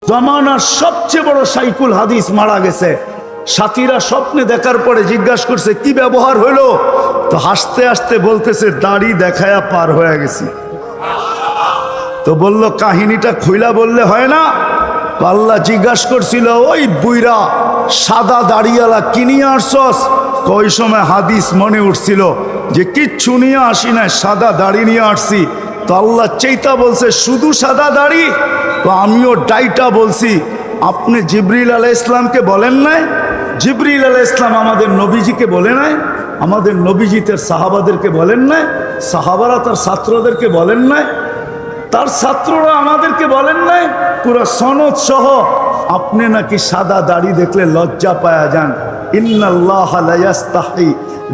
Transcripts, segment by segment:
জামানার সবচেয়ে বড় শাইখুল হাদিস মারা গেছে। সাথীরা স্বপ্নে দেখার পরে জিজ্ঞাসা করছে কি ব্যবহার হলো, তো হাসতে হাসতে বলতেছে দাড়ি দেখায়া পার হয়ে গেছি। তো বলল কাহিনীটা খুইলা বললে হয় না? তো আল্লাহ জিজ্ঞাসা করছিল ওই বুইরা সাদা দাড়িওয়ালা কিনিয়ে আসছস? ওই সময় হাদিস মনে উঠছিল যে কিচ্ছু নিয়ে আসি না, সাদা দাড়ি নিয়ে আসছি। তো আল্লাহ চেতা বলছে শুধু সাদা দাড়ি? তো আমিও ডাইটা বলছি আপনি জিবরিল আলাইহিস সালামকে বলেন নাই? জিবরিল আলাইহিস সালাম আমাদের নবীজিকে বলে নাই? আমাদের নবীজি তার সাহাবাদেরকে বলেন নাই? সাহাবারা তার ছাত্রদেরকে বলেন নাই? তার ছাত্ররা আমাদেরকে বলেন নাই? পুরো সনদ সহ আপনি নাকি সাদা দাড়ি দেখলে লজ্জা পায়া যান। ইন্নাল্লাহা লা ইয়াস্তাহি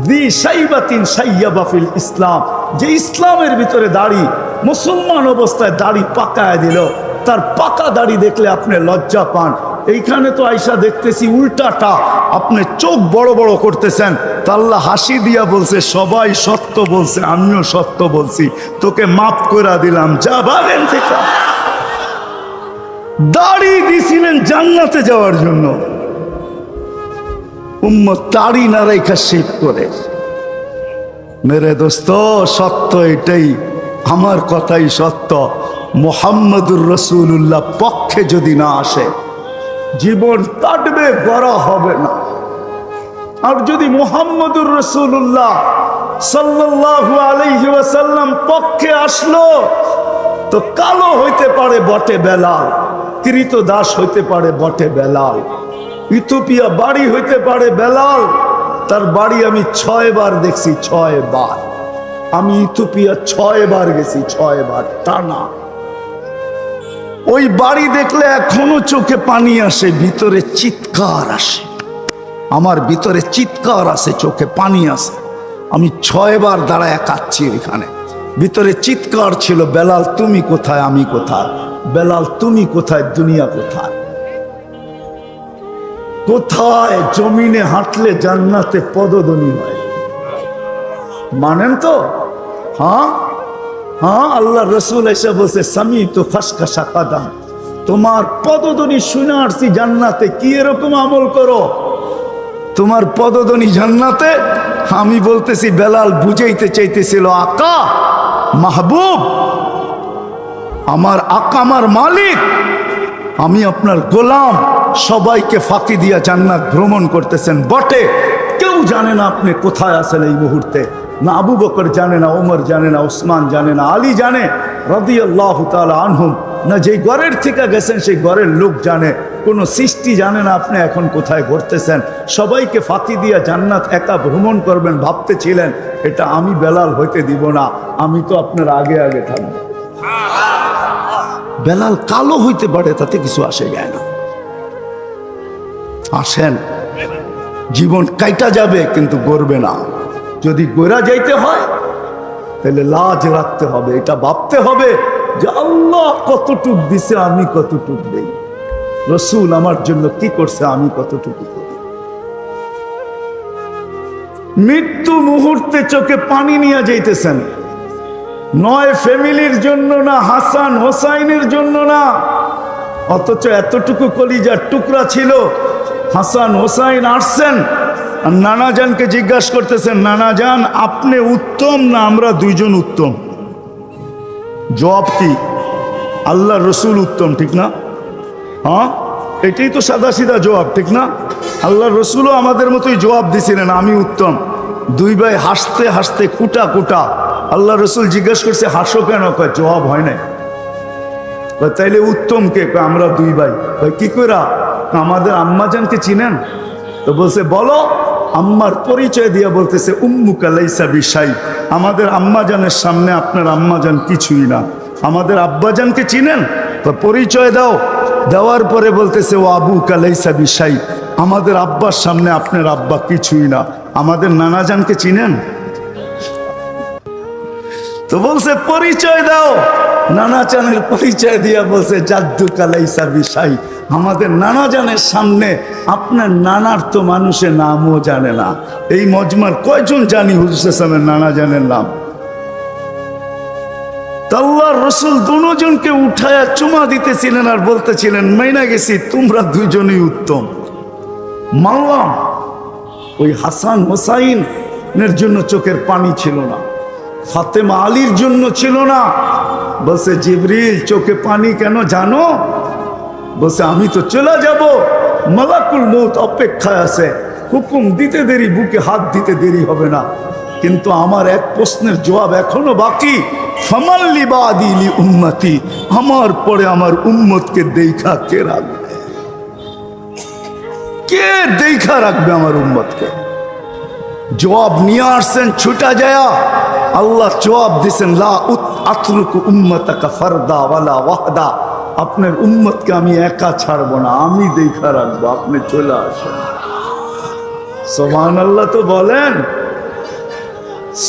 যী শাইবাতিন শাইয়াবা ফিল ইসলাম, যে ইসলামের ভিতরে দাড়ি, মুসলমান অবস্থায় দাড়ি পাকায় দিল, তার পাকা দাড়ি দেখলে আপনি লজ্জা পান। এইখানে তো আয়সা দেখতেছি উল্টাটা, আপনি চোখ বড় বড় করতেছেন। তা আল্লাহ হাসি দিয়া বলছে সবাই সত্য বলছে, আমিও সত্য বলছি, তোকে মাফ করে দিলাম, যা ভাগেন থেকে। দাড়ি দিছিলেন জান্নাতে যাওয়ার জন্য, উম্মত দাড়ি না রেখা শেভ করে। মেরে দোস্ত সত্য এটাই, আমার কথাই সত্য। মুহাম্মদুর রাসূলুল্লাহ পক্ষে যদি না আসে জীবন কাটবে, গড়া হবে না। আর যদি মুহাম্মদুর রাসূলুল্লাহ সাল্লাল্লাহু আলাইহি ওয়াসাল্লাম পক্ষে আসলো, তো কালো হইতে পারে বটে বেলাল, কৃতদাস হইতে পারে বটে বেলাল, ইথিওপিয়া বাড়ি হইতে পারে বেলাল, তার বাড়ি আমি 6 বার দেখছি, 6 বার। আমি ইথিওপিয়া 6 বার গেছি, 6 বার টানা। ওই বাড়ি দেখলে এখনো চোখে পানি আসে, ভিতরে চিৎকার আসে, আমার ভিতরে চিৎকার আসে, চোখে পানি আসে। আমি 6 বার দাঁড়ায় কাচ্ছি এখানে, ভিতরে চিৎকার ছিল বেলাল তুমি কোথায়, আমি কোথায়, বেলাল তুমি কোথায়, দুনিয়া কোথায়। কোথায় জমিনে হাঁটলে জান্নাতে পদধ্বনি হয়, মানেন তো? হ্যাঁ হ্যাঁ, আল্লাহ রসুল এসে বলছে সামি তো খাসখাসা কাদাম, তোমার পদধ্বনি শুনে আসছি জান্নাতে, কি এরকম আমল করো তোমার পদধ্বনি জান্নাতে। আমি বলতেছি বেলাল বুঝাইতে চাইতেছিল আকা মাহবুব, আমার আকা আমার মালিক, আমি আপনার গোলাম, সবাইকে ফাঁকি দিয়া জান্নাত ভ্রমণ করতেছেন বটে, কেউ জানে না আপনি কোথায় আছেন এই মুহূর্তে। না আবু বকর জানে, না ওমর জানে, না ওসমান জানে, না আলী জানে রাদিয়াল্লাহু তাআলা আনহুম, না যেই ঘরের থেকে গেছেন সেই ঘরের লোক জানে, কোনো সৃষ্টি জানে না আপনি এখন কোথায় ঘুরতেছেন। সবাইকে ফাঁকি দিয়া জান্নাত একা ভ্রমণ করবেন ভাবতেছিলেন, এটা আমি বেলাল হইতে দিব না, আমি তো আপনার আগে আগে থাকবো। বেলাল কালো হইতে পারে, তাতে কিছু আসে যায় না। আসেন, জীবন কাইটা যাবে কিন্তু গড়বে না। যদি গোরা যাইতে হয় তাহলে লাজ রাখতে হবে, এটা ভাবতে হবে যে আল্লাহ কতটুক দিছে, আমি কতটুক দেই, রসুল আমার জন্য কি করছে, আমি কতটুকু করি। মৃত্যু মুহূর্তে চোখে পানি নিয়ে যাইতেছেন, নয় ফ্যামিলির জন্য না, হাসান হোসাইনের জন্য না, অথচ এতটুকু কলিজার টুকরা ছিল। হাসান হোসাইন আসছেন আর নানাজানকে জিজ্ঞাসা করতেছেন, নানাজান আপনি উত্তম না আমরা দুইজন উত্তম? জবাব কি? আল্লাহ রসুল উত্তম, ঠিক না? হ্যাঁ, এটাই তো সাদা সিধা জবাব, ঠিক না? আল্লাহ রসুলও আমাদের মতোই জবাব দিছিলেন আমি উত্তম। দুই ভাই হাসতে হাসতে কুটা কুটা। আল্লাহ রসুল জিজ্ঞাসা করছে হাসো কেন? কয় জবাব হয় নাই। তাইলে উত্তম কে? আমরা দুই ভাই। কি কইরা? আমাদের আম্মাজানকে চিনেন? তো বলছে বলো। আম্মার পরিচয় দিয়া বলতেছে উম্মুকা লাইসা বিশাই, আমাদের আম্মাজানের সামনে আপনার আম্মাজান কিছুই না। আমাদের আব্বাজানকে চিনেন? তো পরিচয় দাও। দেওয়ার পরে বলতেছে ও আবুকা লাইসা বিশাই, আমাদের আব্বার সামনে আপনার আব্বা কিছুই না। আমাদের নানাজানকে চিনেন? তো বলছে পরিচয় দাও। নানাজানের পরিচয় দিয়া বলছে জাদ্দু কালাইসা বিশাই, আমাদের নানাজানের সামনে আপনার নানার তো মানুষের নামও জানে না। এই মজমার কয়জন জানি হুজুর সাহেবের নানাজানের নাম? আল্লাহর রসুল দুজনকে উঠায়া চুমা দিতেছিলেন আর বলতেছিলেন, মাইনা গেছি তোমরা দুজনই উত্তম। মানলাম ওই হাসান হোসাইনের জন্য চোখের পানি ছিল না, ফাতেমা আলীর জন্য ছিল না। বলছে, জিবরিল চোখে পানি কেন জানো? বলছে, আমি তো চলে যাব, মালাকুল মউত অপেক্ষায় আছে, হুকুম দিতে দেরি, বুকে হাত দিতে দেরি হবে না, কিন্তু আমার এক প্রশ্নের জবাব এখনো বাকি। ফামাল্লি বাদিলি উম্মতি, আমার পরে আমার উম্মতকে দেখা কে রাখবে? কে দেখা রাখবে আমার উম্মতকে? জবাব নিয়ে আসছেন ছুটা যায়া। আল্লাহ জবাব দিছেন, লা আতরুকু উম্মতাকা ফারদা ওয়ালা ওয়াহদা, আপনার উম্মতকে আমি একা ছাড়বো না, আমি দেখা রাখবো, আপনি চলে আসেন। সুবহানাল্লাহ তো বলেন,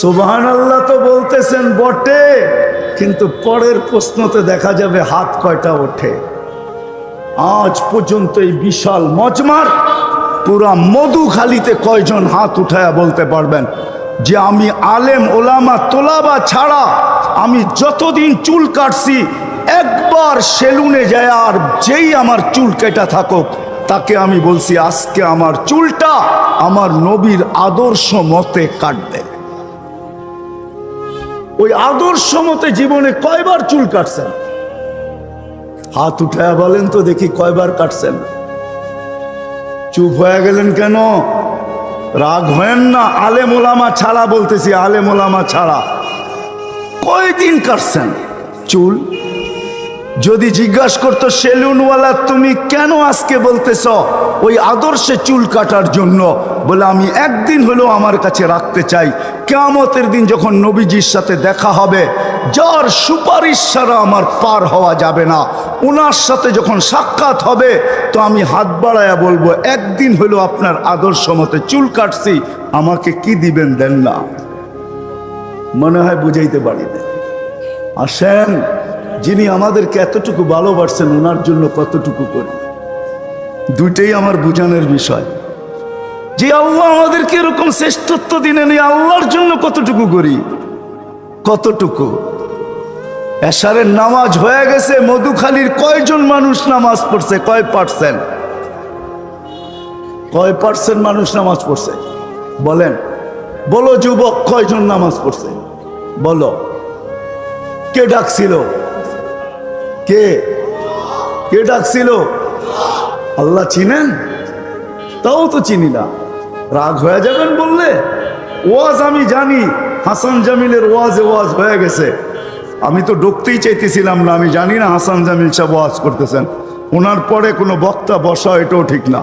সুবহানাল্লাহ তো বলতেছেন বটে, কিন্তু পরের প্রশ্নতে দেখা যাবে হাত কয়টা ওঠে। আজ পর্যন্ত এই বিশাল মজমার পুরা মধুখালীতে কয়জন হাত উঠায়া বলতে পারবেন যে আমি আলেম ওলামা তোলাবা ছাড়া আমি যতদিন চুল কাটছি একবার সেলুনে যায় আর যেই আমার চুল কেটা থাকুক তাকে আমি বলছি আজকে আমার চুলটা আমার নবীর আদর্শ মতে কাটবে? ওই আদর্শ মতে জীবনে কয়বার চুল কাটছেন? হাত উঠায়া বলেন তো দেখি, কয়বার কাটছেন? চুপ হয়ে গেলেন কেন? রাগ হয়েন না, আলেম ওলামা ছাড়া বলতেছি, আলেম ওলামা ছাড়া কয়দিন কাটছেন চুল? যদি জিজ্ঞাসা করতো সেলুনওয়ালা তুমি কেন আজকে বলতেছ ওই আদর্শে চুল কাটার জন্য, বলে আমি একদিন হলেও আমার কাছে রাখতে চাই, কিয়ামতের দিন যখন নবীজির সাথে দেখা হবে, যার সুপারিশ ছাড়া আমার পার হওয়া যাবে না, ওনার সাথে যখন সাক্ষাৎ হবে তো আমি হাত বাড়ায়া বলবো একদিন হলেও আপনার আদর্শ মতে চুল কাটছি, আমাকে কি দিবেন দেন না? মনে হয় বুঝাইতে পারি না। আসেন, যিনি আমাদেরকে এতটুকু ভালোবাসছেন ওনার জন্য কতটুকু করি, দুইটাই আমার বুঝানোর বিষয়। যে আল্লাহ আমাদেরকে এরকম শ্রেষ্ঠত্ব দিলেন, এই আল্লাহর জন্য কতটুকু করি, কতটুকু। এশারের নামাজ হয়ে গেছে, মধুখালীর কয়জন মানুষ নামাজ পড়ছে? কয় পার্সেন্ট? কয় পার্সেন্ট মানুষ নামাজ পড়ছে বলেন? বলো যুবক, কয়জন নামাজ পড়ছে বলো? কে ডাকছিল? কে কে ডাকছিল? আল্লাহ চিনেন? তাও তো চিনি না, রাগ হয়ে যাবেন বললে? ওয়াজ আমি জানি, হাসান জামিলের ওয়াজে ওয়াজ হয়ে গেছে, আমি তো ঢুকতেই চাইতেছিলাম না, আমি জানি না হাসান জামিল সাহেব ওয়াজ করতেছেন, ওনার পরে কোনো বক্তা বসা এটাও ঠিক না।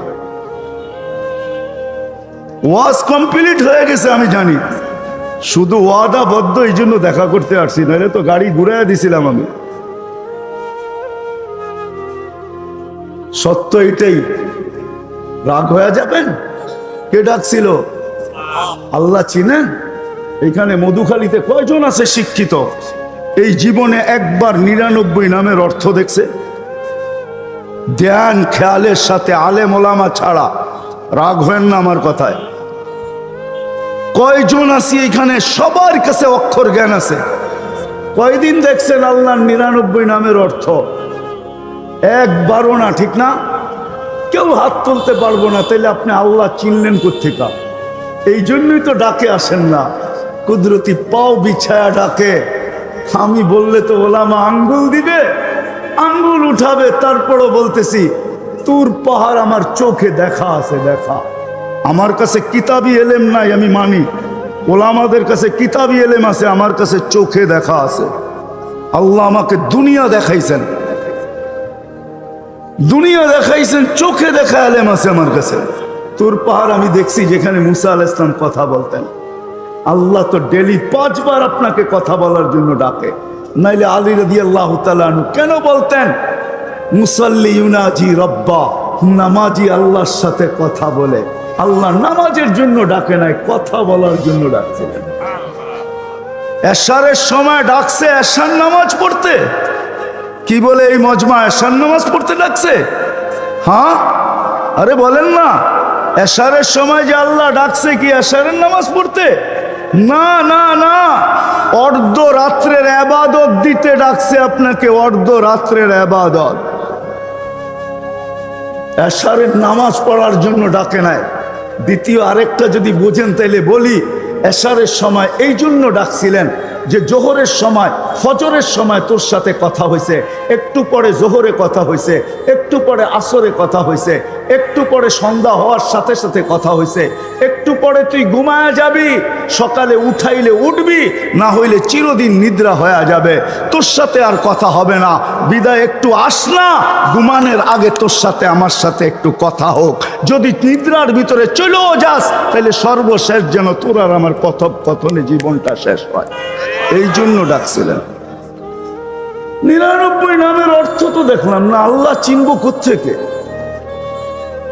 ওয়াজ কমপ্লিট হয়ে গেছে আমি জানি, শুধু ওয়াদাবদ্ধ এই জন্য দেখা করতে আসছি, নাহলে তো গাড়ি ঘুরাইয়া দিছিলাম আমি। সত্য এটাই। রাগ হয়ে যাবেন? কে ডাকছিল? আল্লাহ চিনেন? এখানে মধুখালীতে কয়জন আছে শিক্ষিত এই জীবনে একবার 99 নামের অর্থ দেখছে? ধ্যান খেয়ালের সাথে, আলেম ওলামা ছাড়া। রাগ হয়েন না আমার কথায়। কয়জন আছি এখানে সবার কাছে অক্ষর জ্ঞান আছে? কয়দিন দেখছেন আল্লাহর 99 নামের অর্থ? একবারও না, ঠিক না? কেউ হাত তুলতে পারবো না, তাইলে আপনি আল্লাহ চিনলেন কোত্থেকে? এই জন্যই তো ডাকে আসেন না, কুদরতি পাও বিছায়া ডাকে। আমি বললে তো ওলামা আঙ্গুল দিবে, আঙ্গুল উঠাবে, তারপরও বলতেছি তুর পাহাড় আমার চোখে দেখা আছে, দেখা। আমার কাছে কিতাবি এলেম নাই, আমি মানি, ওলামাদের কাছে কিতাবি এলেম আছে, আমার কাছে চোখে দেখা আছে। আল্লাহ আমাকে দুনিয়া দেখাইছেন, দুনিয়া দেখাইছেন, চোখে দেখা এলেম আছে আমার কাছে। তোর পাহাড় আমি দেখছি যেখানে মুসা আলাইহিস সালাম কথা বলতেন। আল্লাহ তো ডেলি 5 বার আপনাকে কথা বলার জন্য ডাকে, নাইলে আলী রাদিয়াল্লাহু তাআলা আনহু কেন বলতেন মুসাল্লি ইউনাজি রব্বা, নামাজি আল্লাহর সাথে কথা বলে? আল্লাহ নামাজের জন্য ডাকে নাই, কথা বলার জন্য ডাকছিলেন। এশারের সময় ডাকছে এশার নামাজ পড়তে। কি বলে এই মজমা এশার নামাজ পড়তে ডাকছে? হ্যাঁ, আরে বলেন না, এশারের সময় যে আল্লাহ ডাকছে কি এশারের নামাজ পড়তে? না না না, অর্ধ রাত্রের ইবাদত দিতে ডাকছে আপনাকে, অর্ধ রাত্রের ইবাদত। এশারের নামাজ পড়ার জন্য ডাকে নাই। দ্বিতীয় আরেকটা যদি বোঝেন তাইলে বলি, এশারের সময় এই জন্য ডাকছিলেন যে জোহরের সময়, ফজরের সময় তোর সাথে কথা হয়েছে, একটু পরে জোহরে কথা হয়েছে, একটু পরে আসরে কথা হয়েছে, একটু পরে সন্ধ্যা হওয়ার সাথে সাথে কথা হয়েছে, একটু পরে তুই ঘুমায়া যাবি, সকালে উঠাইলে উঠবি, না হইলে চিরদিন নিদ্রা হয়ে যাবে, তোর সাথে আর কথা হবে না, বিদায় একটু আস না, ঘুমানোর আগে তোর সাথে আমার সাথে একটু কথা হোক, যদি নিদ্রার ভিতরে চলেও যাস তাহলে সর্বশেষ যেন তোর আর আমার কথোপকথনে জীবনটা শেষ হয়। এই জন্য ডাকছিলেন। 99 নামের অর্থ তো দেখলাম না, আল্লাহ চিনব কোত্থেকে?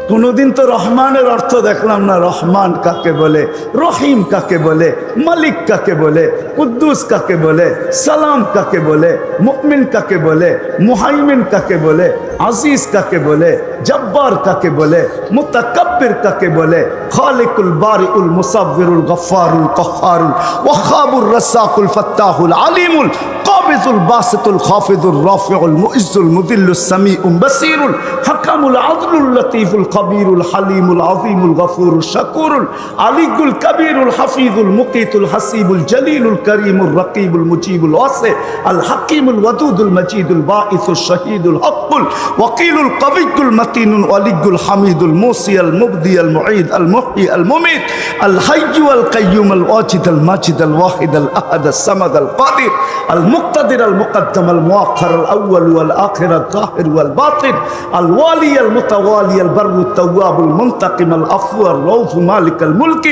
কোনদিন তো রহমানের অর্থ দেখলাম না, রহমান কাকে বলে, রহিম কাকে বলে, মালিক কাকে বলে, কুদ্দুস কাকে বলে, সালাম কাকে বলে, মুমিন কাকে বলে, মুহাইমিন কাকে বলে, আজিজ কাকে বলে, জব্বার কাকে বলে, মুতাকাব্বির কাকে বলে, খালিকুল বারিউল মুসাব্বিরুল গফফারুল কহ্হারুল ওয়াহাবুর রাসাকুল ফাত্তাহুল আলিমুল কাবিজুল বাসিতুল খাফিজুর রাফিউল মুইজ্জুল মুদিল্লুস সামিউল বাসীরুল হাকামুল আদলুল লতীফুল কবীরুল হালিমুল আযীমুল গফুরুল শাকুরুল আলিগুল কবীরুল হাফিজুল মুকিতুল হাসিবুল জলিলুল করিমুল রকিবুল মুজিবুল ওয়াসি আল হাকিমুল ওয়াদুদুল মজিদুল বাঈসুল শহীদুল হকুল ওয়াকিলুল কবিয়ুল মতিনুল ওয়ালিগুল হামিদুল মুসিয়াল মুবদিয়াল মুঈদ আল মুহয়ি আল মুমিত আল হাইয়্যু আল কাইয়্যুম আল ওয়াজিদ আল মাজিদ আল ওয়াহিদ আল আহাদ আল সামাদ আল কাদির আল মুক্তাদির আল মুকদ্দম আল মুআখ্খার আল আউয়াল ওয়াল আখির আল যাহির ওয়াল বাতিন আল ওয়ালি আল মুতাওয়ালি আল বাররু التواب المنتقم العفو الرؤوف مالك الملك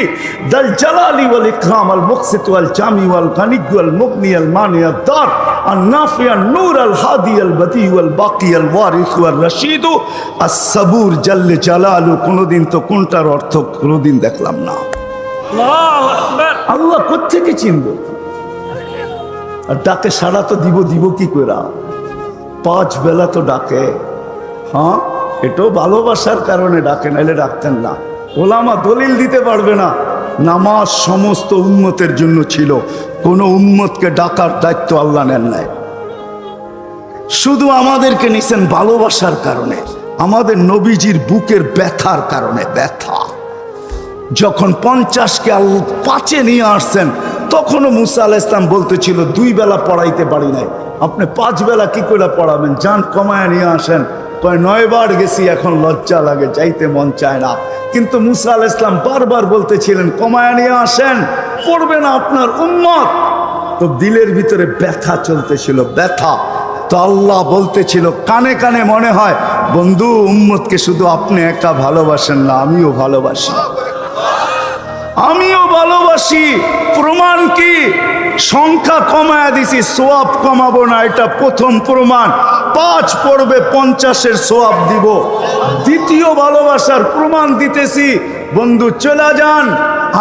ذا الجلال والإكرام المقسط والجامع والغني والمغني المانع الدار النافع النور الهادي البديع والباقي الوارث والرشيد الصبور جل جلاله। কোনদিন তো কোনটার অর্থ কোনদিন দেখলাম না। আল্লাহু আকবার। আল্লাহ কোত্থেকে চিনব? আর ডাকে সাড়া তো দিব কি কইরা? 5 বেলা তো ডাকে। হ্যাঁ, এটাও ভালোবাসার কারণে ডাকে, নাইলে ডাকতেন না। ওলামা দলিল দিতে পারবে না নামাজ সমস্ত উম্মতের জন্য ছিল, কোন উম্মতকে ডাকার দায়িত্ব আল্লাহ নেন নাই, শুধু আমাদেরকে নিছেন ভালোবাসার কারণে, আমাদের নবীজির বুকের ব্যথার কারণে। ব্যথা যখন 50কে 5-এ নিয়ে আসছেন, তখনও মুসা আলাইহিস সালাম বলতেছিল 2 বেলা পড়াইতে পারি নাই, আপনি 5 বেলা কি করে পড়াবেন? যান কমায় নিয়ে আসেন। 9 বার গেছি, এখন লজ্জা লাগে, যাইতে মন চায় না। কিন্তু মুসা আলাইহিস সালাম বারবার বলতেছিলেন কমায় নিয়ে আসেন, পড়বে না আপনার উম্মত। তো দিলের ভিতরে ব্যথা চলতেছিল, ব্যথা। তো আল্লাহ বলতেছিল কানে কানে, মনে হয় বন্ধু উম্মতকে শুধু আপনি একা ভালোবাসেন না, আমিও ভালোবাসি, আমিও ভালোবাসি। প্রমাণ কি? সংখ্যা কমায় দিছি, সোয়াব কমাবো না, এটা প্রথম প্রমাণ। 5 পড়বে 50-এর সোয়াব দিব। দ্বিতীয় ভালোবাসার প্রমাণ দিতেছি, বন্ধু চলে যান,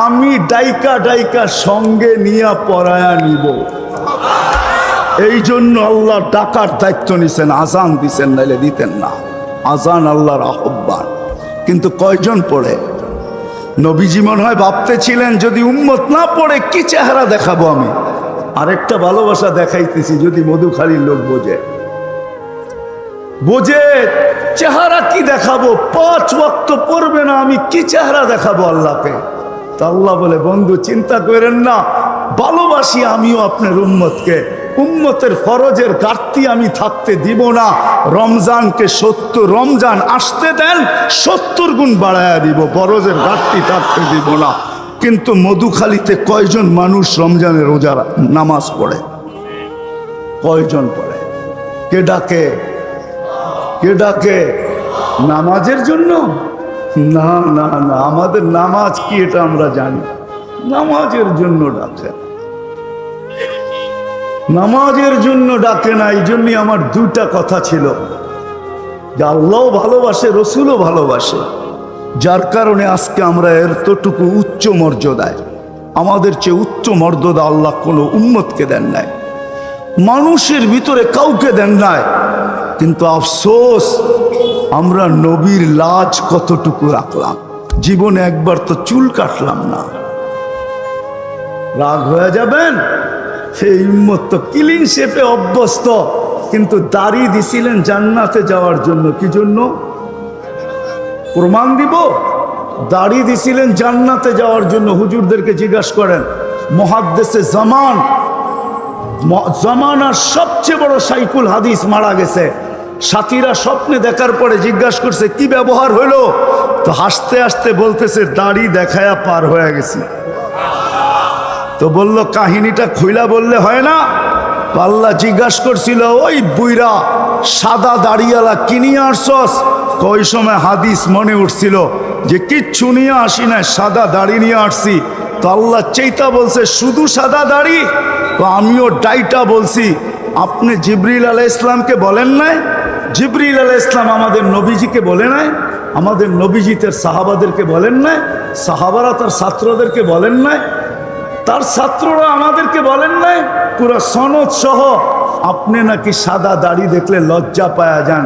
আমি ডাইকা সঙ্গে নিয়ে পড়ায়া নিব। এই জন্য আল্লাহ ডাকার দায়িত্ব নিছেন, আজান দিছেন, নাইলে দিতেন না। আজান আল্লাহর আহ্বান। কিন্তু কয়জন পড়ে? নবীজি মনে হয় ভাবতেছিলেন যদি উম্মত না পড়ে কি চেহারা দেখাবো আমি। আরেকটা ভালোবাসা দেখাইতেছি, যদি মধুখালীর লোক বোঝে চেহারা কি দেখাবো। 5 ওয়াক্ত পড়বে না, আমি কি চেহারা দেখাবো আল্লাহকে? তা আল্লাহ বলে বন্ধু চিন্তা করেন না, ভালোবাসি আমিও আপনার উম্মতকে, উম্মতের ফরজের ঘাটতি আমি থাকতে দিব না। রমজানকে 70 রমজান আসতে দেন, 70 গুণ বাড়ায়া দিব, ফরজের ঘাটতি থাকতে দিব না। কিন্তু মধুখালীতে কয়জন মানুষ রমজানের রোজা নামাজ পড়ে? কয়জন পড়ে? কে ডাকে? কে ডাকে? নামাজের জন্য? না না না, আমাদের নামাজ কি এটা আমরা জানি। নামাজের জন্য ডাকে, নামাজের জন্য ডাকে না। এই জন্যই আমার 2টা কথা ছিল, যে আল্লাহও ভালোবাসে, রসুলও ভালোবাসে, যার কারণে আজকে আমরা এতটুকু উচ্চ মর্যাদায়, আমাদের চেয়ে উচ্চ মর্যাদা আল্লাহ কোনো উম্মতকে দেন নাই, মানুষের ভিতরে কাউকে দেন নাই। কিন্তু আফসোস, আমরা নবীর লাজ কতটুকু রাখলাম? জীবনে একবার তো চুল কাটলাম না, রাগ হয়ে যাবেন? সেই উম্মত তো ক্লিন শেপে অভ্যস্ত, কিন্তু দাড়ি দিছিলেন জান্নাতে যাওয়ার জন্য। কি জন্য? প্রমাণ দিব। দাড়ি দিছিলেন জান্নাতে যাওয়ার জন্য। হুজুরদেরকে জিজ্ঞাসা করেন, মুহাদ্দিসে জামানার সবচেয়ে বড় শাইখুল হাদিস মারা গেছে। সাথীরা স্বপ্নে দেখার পরে জিজ্ঞাসা করছে কি ব্যবহার হইলো, তো হাসতে হাসতে বলতেছে দাড়ি দেখায়া পার হয়ে গেছি। তো বলল কাহিনীটা খুইলা বললে হয় না? তো আল্লাহ জিজ্ঞাসা করছিল, ওই বুইরা সাদা দাড়িওয়ালা কিনিয়ে আসছস? ওই সময় হাদিস মনে উঠছিল যে কিচ্ছু নিয়ে আসি না, সাদা দাড়ি নিয়ে আসছি। তো আল্লাহ চেইতা বলছে শুধু সাদা দাড়ি? তো আমিও ডাইটা বলছি, আপনি জিবরিল আলাইহিস ইসলামকে বলেন নাই? জিবরিল আলাইহিস ইসলাম আমাদের নবীজিকে বলে নাই? আমাদের নবীজি তার সাহাবাদেরকে বলেন নাই? সাহাবারা তার ছাত্রদেরকে বলেন নাই? তার ছাত্ররা আমাদেরকে বলেন নাই? পুরো সনদ সহ আপনি নাকি সাদা দাড়ি দেখলে লজ্জা পায়া যান।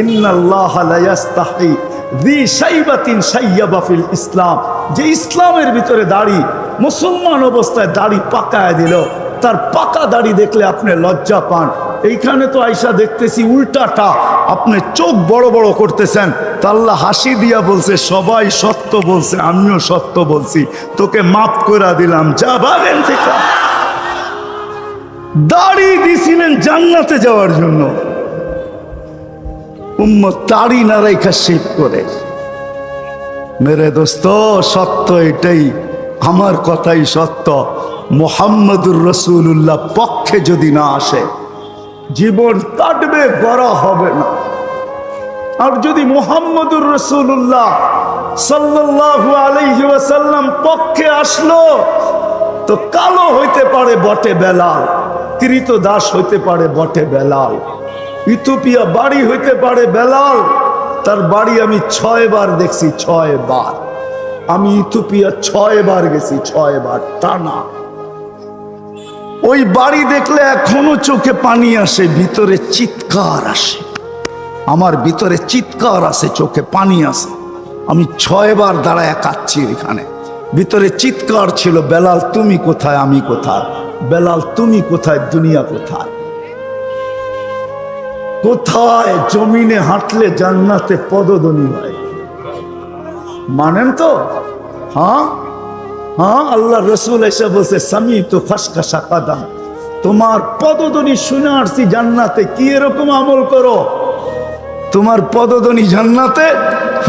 ইন্নাল্লাহা লা ইয়াস্তাহি যী শাইবাতিন শাইয়াবা ফিল ইসলাম, যে ইসলামের ভিতরে দাড়ি, মুসলমান অবস্থায় দাড়ি পাকায় দিল, তার পাকা দাড়ি দেখলে আপনি লজ্জা পান। এইখানে তো আয়সা দেখতেছি উল্টাটা, আপনি চোখ বড় বড় করতেছেন। তা আল্লাহ হাসি দিয়া বলছে সবাই সত্য বলছে, আমিও সত্য বলছি, তোকে মাফ করে দিলাম, যা ভাবেন থেকে। দাড়ি দিছিলেন জান্নাতে যাওয়ার জন্য, উম্মত দাড়ি না রেখা শেভ করে। মেরে দোস্ত, সত্য এটাই, আমার কথাই সত্য। মুহাম্মদুর রাসূলুল্লাহ পক্ষে যদি না আসে জীবন কাটবে, বড় হবে না। আর যদি মুহাম্মদুর রাসূলুল্লাহ সাল্লাল্লাহু আলাইহি ওয়াসাল্লাম পক্ষে আসলো, তো কালো হইতে পারে বটে বেলাল, কৃতদাস হইতে পারে বটে বেলাল, ইথিওপিয়া বাড়ি হইতে পারে বেলাল, তার বাড়ি আমি 6 বার দেখছি, 6 বার। আমি ইথিওপিয়া 6 বার গেছি, 6 বার টানা। ওই বাড়ি দেখলে এখনো চোখে পানি আসে, ভিতরে চিৎকার আসে, আমার ভিতরে চিৎকার আসে, চোখে পানি আসে। আমি 6 বার দাঁড়ায় কাচ্ছি এখানে, ভিতরে চিৎকার ছিল, বেলাল তুমি কোথায়, আমি কোথায়, বেলাল তুমি কোথায়, দুনিয়া কোথায়। কোথায় জমিনে হাঁটলে জান্নাতে পদধ্বনি হয়, মানেন তো? হ্যাঁ হ্যাঁ, আল্লাহ রসুল এসে বলছে সামি তো ফাসকা কাদাম, তোমার পদধ্বনি শুনে আসছি জান্নাতে, কি এরকম আমল করো তোমার পদধ্বনি জান্নাতে।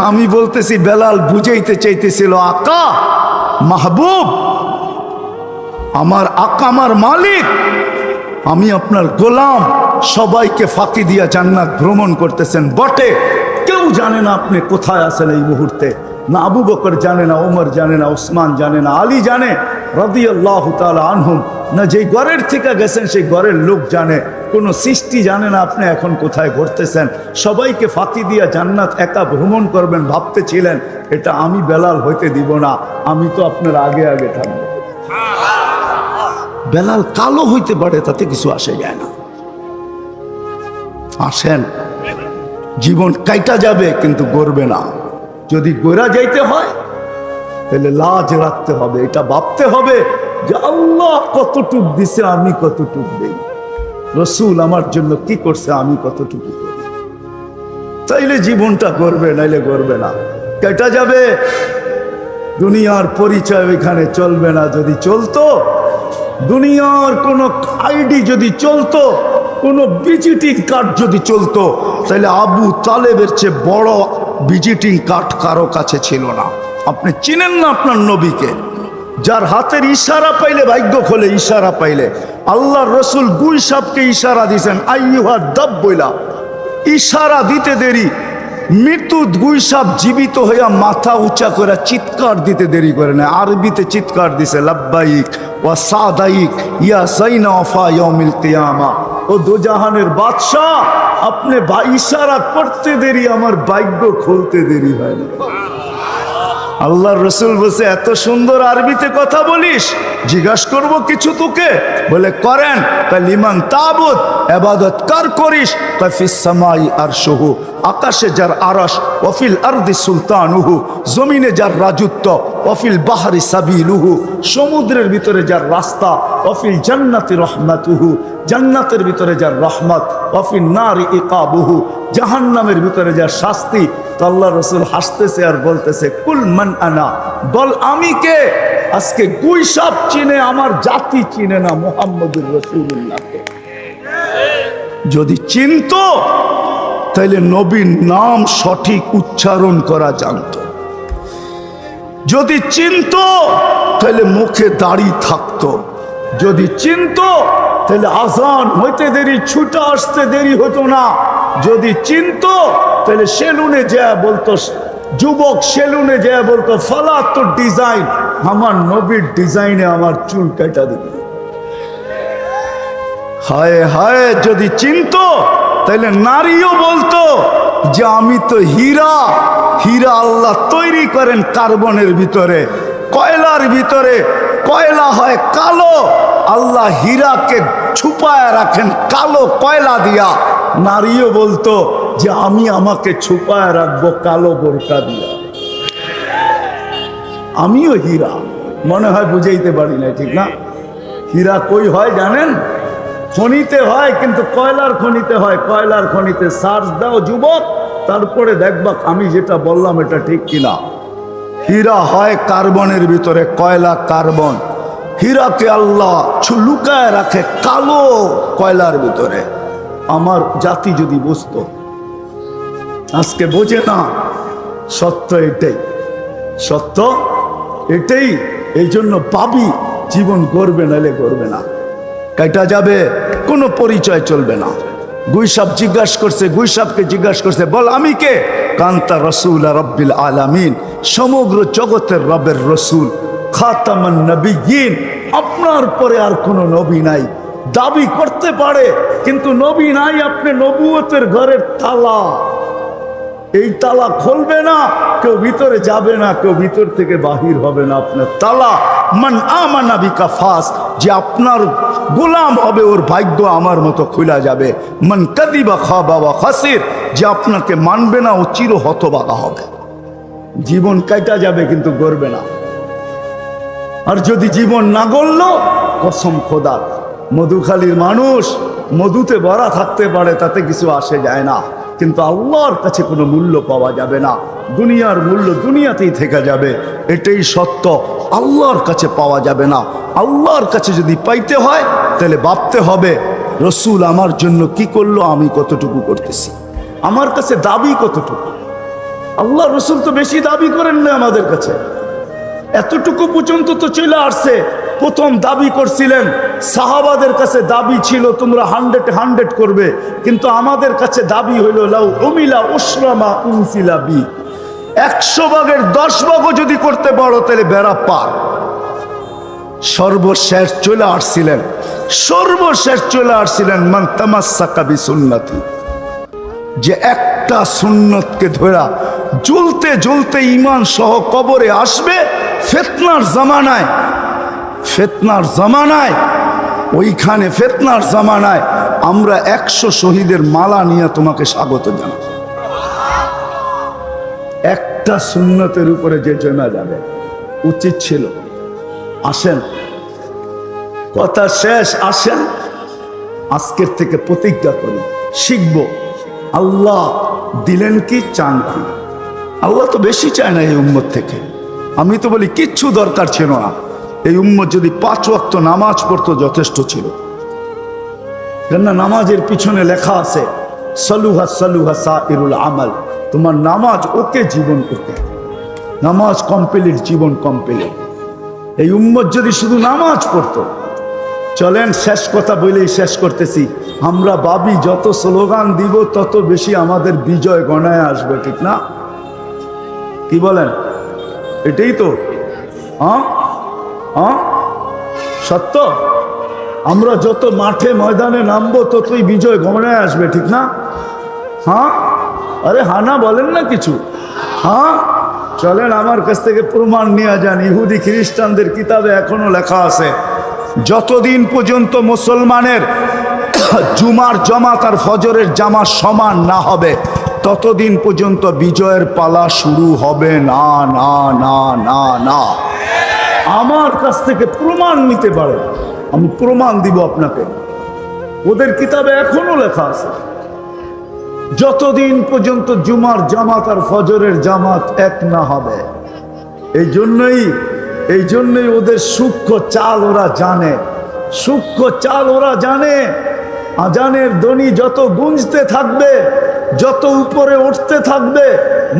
আমি বলতেছি বেলাল বুঝাইতে চাইতেছিল আকা মাহবুব, আমার আকা আমার মালিক, আমি আপনার গোলাম, সবাইকে ফাঁকি দিয়া জান্নাত ভ্রমণ করতেছেন বটে, কেউ জানে না আপনি কোথায় আছেন এই মুহূর্তে। না আবু বকর জানে, না ওমর জানে, না ওসমান জানে, না আলী জানে রাদিয়াল্লাহু তাআলা আনহুম, না যেই ঘরের থেকে গেছেন সেই ঘরের লোক জানে, কোনো সৃষ্টি জানে না আপনি এখন কোথায় ঘুরতেছেন। সবাইকে ফাঁকি দিয়া জান্নাত একা ভ্রমণ করবেন ভাবতেছিলেন, এটা আমি বেলাল হইতে দিব না, আমি তো আপনার আগে আগে থাকবো। বেলাল কালো হইতে পারে, তাতে কিছু আসে যায় না। আসেন, জীবন কাইটা যাবে কিন্তু গড়বে না। যদি গোরা যাইতে হয় তাহলে লাজ রাখতে হবে, এটা ভাবতে হবে যে আল্লাহ কতটুক দিছে, আমি কতটুক দেই, রসুল আমার জন্য কি করছে, আমি কতটুকু করি। তাইলে জীবনটা গড়বে, নাইলে গড়বে না, কেটা যাবে। দুনিয়ার পরিচয় ওইখানে চলবে না। যদি চলতো, দুনিয়ার কোনো আইডি যদি চলতো, কোনো ভিজিটিং কার্ড যদি চলতো, তাহলে আবু তালেবের চেয়ে বড় ভিজিটিং কার্ড কারো কাছে ছিল না। আপনি চিনেন না আপনার নবীকে, যার হাতের ইশারা পাইলে ভাগ্য খোলে, ইশারা পাইলে। আল্লাহ রসুল গুই সাপকে ইশারা দিয়েছেন আইয়ুহা দাব বইলা, ইশারা দিতে দেরি, মৃত্যু গুই সাপ জীবিত হইয়া মাথা উঁচা করে চিৎকার দিতে দেরি করে না, আরবিতে চিৎকার দিছে লাব্বাইক ওয়া সাদাইক ইয়া সাইনা ওয়াফা ইয়াউমিল কিয়ামা। ও দোজাহানের বাদশাহ, আপনি ইশারা করতে দেরি, আমার ভাগ্য খুলতে দেরি হয় না। আল্লাহর রসুল বলছে এত সুন্দর আরবিতে কথা বলিস, জিজ্ঞাসা করব কিছু তোকে? বলে করেন। লিমান তাবুদ, ইবাদত কার করিস? ফিস সামাই আরশুহু, আকাশে যার আরশ, ওয়াফিল আরদি সুলতানুহু, জমিনে যার রাজত্ব, ওয়াফিল বাহরি সাবিলুহু, সমুদ্রের ভিতরে যার রাস্তা, ওয়াফিল জান্নাতি রহমাতুহু, জান্নাতের ভিতরে যার রহমত, ওয়াফিল নারি ইকাবুহু, জাহান্নামের ভিতরে যার শাস্তি। তো আল্লাহ রসুল হাসতেছে আর বলতেছে কুল মান আনা, বল আমি কে? আজকে গুই সাপ চিনে আমার জাতি চিনে না মুহাম্মদুর রাসূলুল্লাহকে। যদি চিনতো তাহলে নবীর নাম সঠিক উচ্চারণ করা জানতো। যদি চিনতো তাহলে মুখে দাড়ি থাকতো। যদি চিনতো তাহলে আজান হইতে দেরি, ছুটে আসতে দেরি হতো না। যদি চিনতো তাহলে সেলুনে যা বলতো, যুবক সেলুনে যা বলতো ফালা তো ডিজাইন, আমার নবীর ডিজাইনে আমার চুল কাটা দিবে। হায় হায়, যদি চিনতো তাহলে নারীও বলতো যে আমি তো হীরা। হীরা আল্লাহ তৈরি করেন কার্বনের ভিতরে, কয়লার ভিতরে। কয়লা হয় কালো, আল্লাহ হীরাকে ছুপায় রাখেন কালো কয়লা দিয়া। নারীও বলতো যে আমি আমাকে ছুপায় রাখবো কালো বোরকা দিয়া। আমিও হীরা, মনে হয় বুঝাইতে পারি না, ঠিক না? হীরা কই হয় জানেন? খনিতে হয়, কিন্তু কয়লার খনিতে হয়। কয়লার খনিতে সার্চ দাও যুবক, তারপরে দেখবা আমি যেটা বললাম এটা ঠিক কিনা। হীরা হয় কার্বনের ভিতরে, কয়লা কার্বন। হীরাকে আল্লাহ লুকায় রাখে কালো কয়লার ভিতরে। আমার জাতি যদি বুঝতো, আজকে বোঝে না। সত্য এটাই, সত্য এটাই। এই জন্য পাবি, জীবন গড়বে নাহলে গড়বে না, কাটা যাবে, কোনো পরিচয় চলবে না। গুইসাপ জিজ্ঞাসা করছে, গুইসাপকে জিজ্ঞাসা করছে বল আমি কে? কান্তা রসুল রব্বিল আলামিন, সমগ্র জগতের রবের রসুল, খাতামান নবিয়্যিন, আপনার পরে আর কোনো নবী নাই। দাবি করতে পারে কিন্তু নবী নাই। আপনি নবুয়তের ঘরের তালা, এই তালা খুলবে না, কেউ ভিতরে যাবে না, কেউ ভিতর থেকে বাহির হবে না। আপনার তালা মান আমানা বিকা ফাস, যে আপনার গোলাম হবে ওর ভাগ্য আমার মতো খুলে যাবে। মান কাদিবা খাবা ওয়া খাসির, যে আপনাকে মানবে না ও চির হতভাগা হবে। জীবন কাটা যাবে কিন্তু গড়বে না। আর যদি জীবন না গড়ল, কসম খোদার, মধুখালীর মানুষ মধুতে ভরা থাকতে পারে, তাতে কিছু আসে যায় না, কিন্তু আল্লাহর কাছে কোনো মূল্য পাওয়া যাবে না। দুনিয়ার মূল্য দুনিয়াতেই থেকে যাবে, এটাই সত্য। আল্লাহর কাছে পাওয়া যাবে না। আল্লাহর কাছে যদি পাইতে হয় তাহলে ভাবতে হবে রসুল আমার জন্য কি করলো, আমি কতটুকু করতেছি, আমার কাছে দাবি কতটুকু। আল্লাহ রসুল তো বেশি দাবি করেন না আমাদের কাছে, এতটুকু পর্যন্ত তো চলে আসছে। প্রথম দাবি করছিলেন, সাহাবাদের কাছে দাবি ছিল তোমরা 100 করবে, কিন্তু আমাদের কাছে দাবি হইল লাউ উমিলা উসরামা উনসিলা বি, 100 ভাগের 10 ভাগও যদি করতে পারো তাহলে বেড়া পার। সর্বশেষ চলে আসছিলেন, সর্বশেষ চলে আসছিলেন মান তামাসসাকা বিসুন্নতি, যে একটা সুন্নতকে ধরা জ্বলতে জ্বলতে ঈমান সহ কবরে আসবে। ফিতনার জামানায়, ফিতনার জামানায়, ওইখানে ফিতনার জামানায় আমরা 100 শহীদের মালা নিয়ে তোমাকে স্বাগত জানাই। একটা সুন্নতের উপরে যে জমা যাবে, উচিত ছিল। আসেন, কথা শেষ, আসেন আজকের থেকে প্রতিজ্ঞা করি, শিখব। আল্লাহ দিলেন কি, চান কি? আল্লাহ তো বেশি চায় না এই উম্মত থেকে। আমি তো বলি কিচ্ছু দরকার ছিল না, এই উম্মত যদি 5 ওয়াক্ত নামাজ পড়তো যথেষ্ট ছিল। কেননা নামাজের পিছনে লেখা আছে সালুহা সালুহা সাইরুল আমাল, তোমার নামাজ ওকে, জীবন ওকে। নামাজ কমপ্লিট, জীবন কমপ্লিট। এই উম্মত যদি শুধু নামাজ পড়তো। চলেন শেষ কথা বলেই শেষ করতেছি। আমরা ভাবি যত স্লোগান দিব তত বেশি আমাদের বিজয় গণায় আসবে, ঠিক না? কি বলেন? এটাই তো, হ্যাঁ হ্যাঁ সত্য। আমরা যত মাঠে ময়দানে নামবো ততই বিজয় গণায় আসবে, ঠিক না? হ্যাঁ, আরে হানা বলেন না কিছু? হ্যাঁ, চলেন আমার কাছ থেকে প্রমাণ নিয়ে যান। ইহুদি খ্রিস্টানদের কিতাবে এখনো লেখা আছে, যতদিন পর্যন্ত মুসলমানের জুমার জামাত আর ফজরের জামাত সমান না হবে ততদিন পর্যন্ত বিজয়ের পালা শুরু হবে না না না না না। আমার কাছ থেকে প্রমাণ নিতে পারে, আমি প্রমাণ দিব আপনাকে। ওদের কিতাবে এখনো লেখা আছে, যতদিন পর্যন্ত জুমার জামাত আর ফজরের জামাত এক না হবে। এই জন্যই ওদের সূক্ষ্ম চাল ওরা জানে, সূক্ষ্ম চাল ওরা জানে। আজানের ধ্বনি যত গুঞ্জতে থাকবে, যত উপরে উঠতে থাকবে,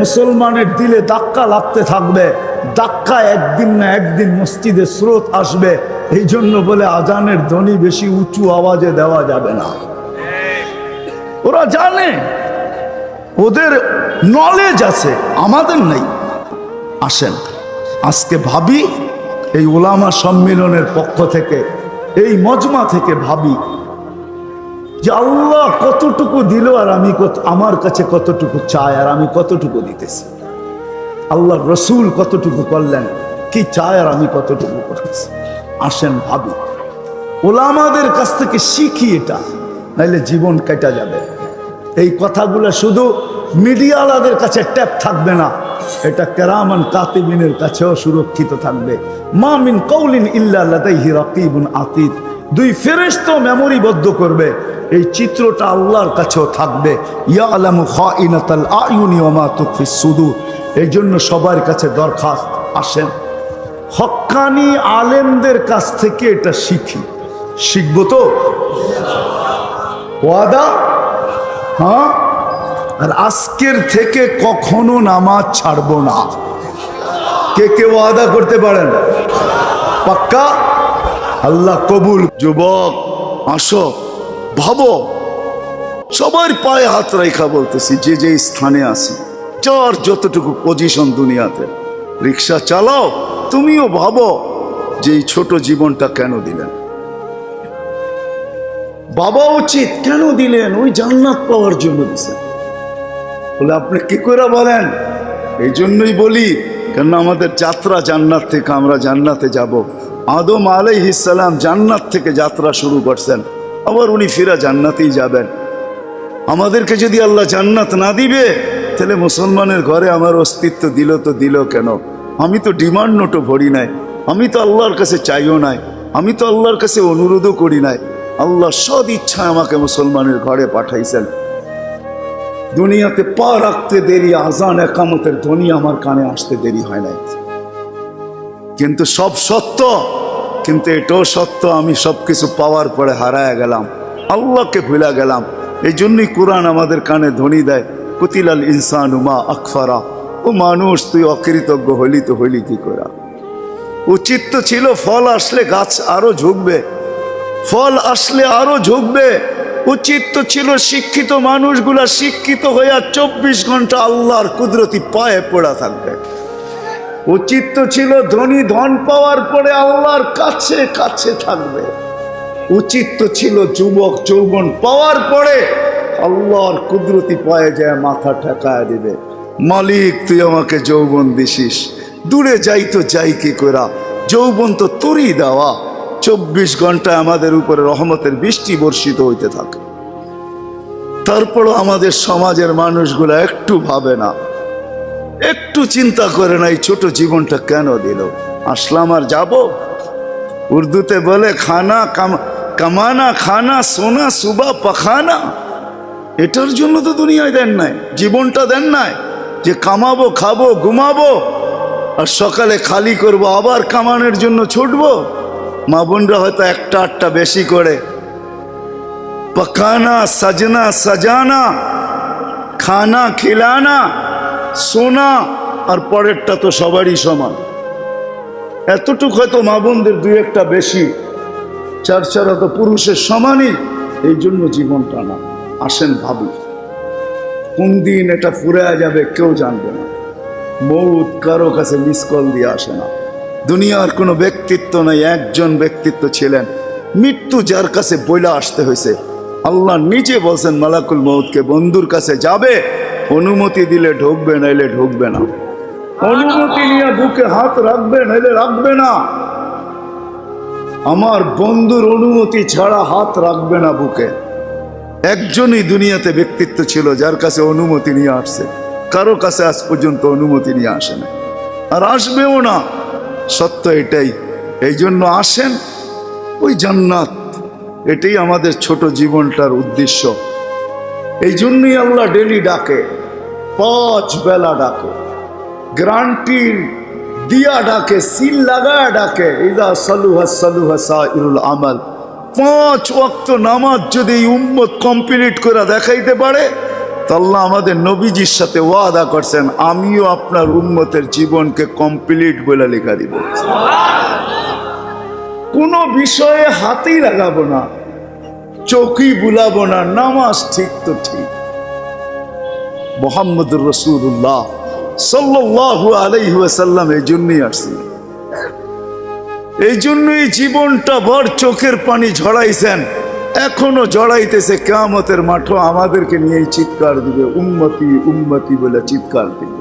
মুসলমানের দিলে ধাক্কা লাগতে থাকবে। ধাক্কা একদিন না একদিন মসজিদে স্রোত আসবে। এই জন্য বলে আজানের ধ্বনি বেশি উঁচু আওয়াজে দেওয়া যাবে না। ওরা জানে, ওদের নলেজ আছে, আমাদের নেই। আসেন আজকে ভাবি, এই ওলামা সম্মেলনের পক্ষ থেকে, এই মজমা থেকে ভাবি যে আল্লাহ কতটুকু দিল আর আমি আমার কাছে কতটুকু চায় আর আমি কতটুকু দিতেছি। আল্লাহর রসুল কতটুকু করলেন, কি চায় আর আমি কতটুকু করতেছি। আসেন ভাবি, ওলামাদের কাছ থেকে শিখি এটা, নাইলে জীবন কেটে যাবে। এই কথাগুলো শুধু মিডিয়াওয়ালাদের কাছে ট্যাপ থাকবে না, এটা কেরামান কাতিবিনের কাছেও সুরক্ষিত থাকবে। মা মিন কওলিন ইল্লা লাদাইহি রাকিবুন আতীদ, দুই ফেরেশতা মেমোরিবদ্ধ করবে। এই চিত্রটা আল্লাহর কাছেও থাকবে। ইয়ালামু খাইনাতাল আয়ুনি ওয়া মা তুখফিস সুদূর। এই জন্য সবার কাছে দরখাস্ত, আসেন হক্কানি আলেমদের কাছ থেকে এটা শিখি। শিখবো তো? ওয়াদা? হ্যাঁ। আর আজকের থেকে কখনো নামাজ ছাড়বো না। কে কে ওয়াদা করতে পারেন? পাক্কা? আল্লাহ কবুল। যুবক আসো, ভাবো, সবার পায়ে হাত রেখা বলতেছি, যে যে স্থানে আছি, যার যতটুকু পজিশন দুনিয়াতে, রিক্সা চালাও, তুমিও ভাবো যে এই ছোট জীবনটা কেন দিলেন। বাবা উচিত কেন দিলেন? ওই জান্নাত পাওয়ার জন্য দিছেন। বলে আপনি কি করে বলেন? এই জন্যই বলি, কেন আমাদের যাত্রা জান্নাত থেকে, আমরা জান্নাতে যাব। আদম আলাইহিস সালাম জান্নাত থেকে যাত্রা শুরু করছেন, আবার উনি ফিরা জান্নাতেই যাবেন। আমাদেরকে যদি আল্লাহ জান্নাত না দিবে, তাহলে মুসলমানের ঘরে আমার অস্তিত্ব দিল তো দিল কেন? আমি তো ডিমান্ড নোটও ভরি নাই, আমি তো আল্লাহর কাছে চাইও নাই, আমি তো আল্লাহর কাছে অনুরোধও করি নাই। আল্লাহ সদ ইচ্ছায় আমাকে মুসলমানের ঘরে পাঠাইছেন। দুনিয়াতে পা রাখতে দেরি, আজান একামতের ধ্বনি আমার কানে আসতে দেরি হয় নাই। কিন্তু সব সত্য, কিন্তু এটাও সত্য, আমি সবকিছু পাওয়ার পরে হারায় গেলাম, আল্লাহকে ভুলে গেলাম। এই জন্যই কোরআন আমাদের কানে ধ্বনি দেয়, কুতিলাল ইনসানু মা আকফারা। ও মানুষ, তুই অকৃতজ্ঞ হইলি তো হইলি কি করে? উচিত তো ছিল ফল আসলে গাছ আরো ঝুঁকবে, ফল আসলে আরো ঝুঁকবে। উচিত তো ছিল শিক্ষিত মানুষগুলা শিক্ষিত হইয়া 24 ঘন্টা আল্লাহর কুদরতি পায়ে পড়া থাকবে। উচিত তো ছিল ধনী ধন পাওয়ার পরে আল্লাহর কাছে কাছে থাকবে। উচিত তো ছিল যুবক যৌবন পাওয়ার পরে আল্লাহর কুদরতি পায়ে যায় মাথা ঠেকায় দিবে, মালিক তুই আমাকে যৌবন দিছিস, দূরে যাই তো যাই কি করা, যৌবন তো তোরই দেওয়া। 24 ঘন্টায় আমাদের উপরে রহমতের বৃষ্টি বর্ষিত হইতে থাকে। তারপরও আমাদের সমাজের মানুষগুলা একটু ভাবে না, একটু চিন্তা করে না এই ছোট জীবনটা কেন দিল। আসলাম আর যাব। উর্দুতে বলে খানা কামানা খানা সোনা সুবা পাখানা। এটার জন্য তো দুনিয়ায় দেন নাই, জীবনটা দেন নাই যে কামাবো, খাবো, ঘুমাবো, আর সকালে খালি করব, আবার কামানোর জন্য ছুটবো। মা বোনরা হয়তো একটা আটটা বেশি করে, পকানা সাজনা সাজানা, খানা খিলানা, সোনা, আর পরেরটা তো সবারই সমান। এতটুকু হয়তো মা বোনদের দুই একটা বেশি, চার চারা তো পুরুষের সমানই। এই জন্য জীবনটা না। আসেন ভাবি, কোন দিন এটা ফুরে যাবে কেউ জানবে না। মৌত কারো কাছে মিস কল দিয়ে আসে না। দুনিয়ার কোনো ব্যক্তিত্ব নাই, একজন ব্যক্তিত্ব ছিলেন, মৃত্যু যার কাছে বইলা আসতে হয়েছে। আল্লাহ নিজে বলছেন মালাকুল মৌতকে, বন্ধুর কাছে যাবে, অনুমতি দিলে ঢুকবে, নাইলে ঢুকবে না। অনুমতি নিয়ে বুকে হাত রাখবে, নাইলে রাখবে না। আমার বন্ধুর অনুমতি ছাড়া হাত রাখবে না বুকে। একজনই দুনিয়াতে ব্যক্তিত্ব ছিল যার কাছে অনুমতি নিয়ে আসছে, কারো কাছে আজ পর্যন্ত অনুমতি নিয়ে আসে না, আর আসবেও না। সত্য এটাই। এই জন্য আসেন, ওই জান্নাত, এটাই আমাদের ছোট জীবনটার উদ্দেশ্য। এই জন্যই আল্লাহ ডেলি ডাকে, 5 বেলা ডাকে, গ্রান্টির দিয়া ডাকে, সিল লাগায় ডাকে। ইদা সালুহা সালুহা সাইরুল আমাল। 5 ওয়াক্ত নামাজ যদি এই উম্মত কমপ্লিট করে দেখাইতে পারে, তো আল্লাহ আমাদের নবীজির সাথে ওয়াদা করছেন, আমিও আপনার উম্মতের জীবনকে কমপ্লিট বলে লেখা দিব। কোনো বিষয়ে হাতেই লাগাবো না, চোখই বুলাবো না, নামাজ ঠিক তো ঠিক। মুহাম্মদুর রাসূলুল্লাহ সাল্লাল্লাহু আলাইহি ওয়াসাল্লাম এই জন্যই আসছেন, এই জন্যই জীবনটা ভর চোখের পানি ঝরাইছেন, এখনো জড়াইতেছে। কিয়ামতের মাঠে আমাদেরকে নিয়েই চিৎকার দিবে, উম্মতি উম্মতি বলে চিৎকার দিবে।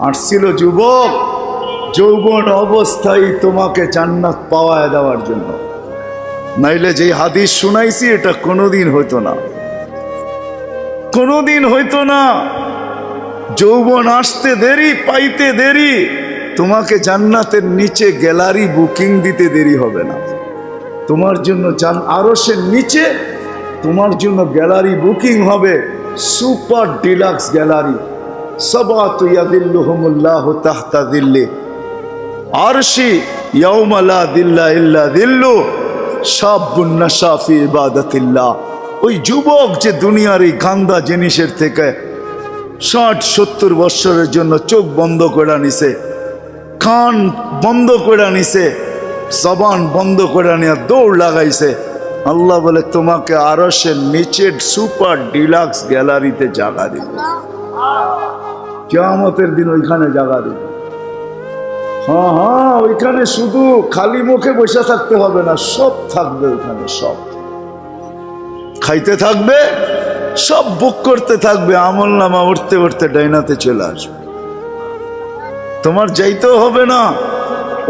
আসছিল যুবক, যৌবন অবস্থায় তোমাকে জান্নাত পাওয়ায় দেওয়ার জন্য, নাইলে যে হাদিস শুনাইছি এটা কোনোদিন হইতো না, কোনোদিন হইতো না। যৌবন আসতে দেরি, পাইতে দেরি, তোমাকে জান্নাতের নিচে গ্যালারি বুকিং দিতে দেরি হবে না। তোমার জন্য আরশের নিচে তোমার জন্য গ্যালারি বুকিং হবে, সুপার ডিলাক্স গ্যালারি। সাবাতু ইয়াদিল্লুহুমুল্লাহু তাহতা দিল্লি আরশি ইয়াউমা লা দিল্লা ইল্লা দিল্লু শাবুন নাশা ফি ইবাদাতিল্লাহ। ওই যুবক যে দুনিয়ার এই গান্দা জিনিসের থেকে 60-70 বছরের জন্য চোখ বন্ধ করে নিছে, কান বন্ধ করে নিছে, জবান বন্ধ করে নিয়ে দৌড় লাগাইছে, আল্লাহ বলে তোমাকে আরশের নিচের সুপার ডিলাক্স গ্যালারিতে জায়গা দিবে। কিয়ামতের দিন ওইখানে জায়গা দিবে। হ্যাঁ হ্যাঁ, ওইখানে শুধু খালি মুখে বসে থাকতে হবে না, সব থাকবে ওইখানে, সব খাইতে থাকবে, সব বুক করতে থাকবে। আমল নামা উঠতে উঠতে ডাইনাতে চলে আসবে, তোমার যাইতেও হবে না,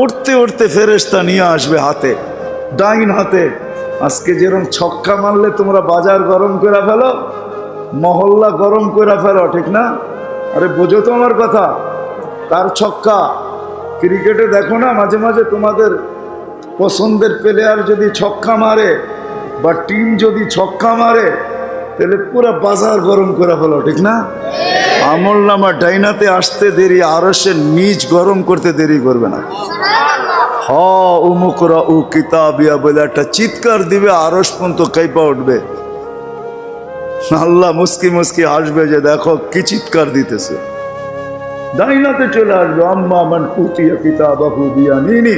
উঠতে উঠতে ফেরেশতা নিয়ে আসবে হাতে, ডাইন হাতে। আজকে যেরকম ছক্কা মারলে তোমরা বাজার গরম করে ফেলো, মহল্লা গরম করে ফেলো, ঠিক না? আরে বোঝো তো আমার কথা। তার ছক্কা ক্রিকেটে দেখো না, মাঝে মাঝে তোমাদের পছন্দের প্লেয়ার যদি ছক্কা মারে বা টিম যদি ছক্কা মারে, তাহলে পুরো বাজার গরম করে ফেলো, ঠিক না? আমল নামা ডাইনাতে আসতে দেরি, আরশের নিচ গরম করতে দেরি করবে না। হ উমুকরা উ কিতাবিয়া বলে একটা চিৎকার দিবে, আরশ পর্যন্ত কাইপা উঠবে। আল্লাহ মুস্কি মুস্কি হাসবে যে দেখো কি চিৎকার দিতেছে। ডাইনাতে চলে আসবে, আম্মা মান উতিয়া কিতাবাহু বিয়ামিনি।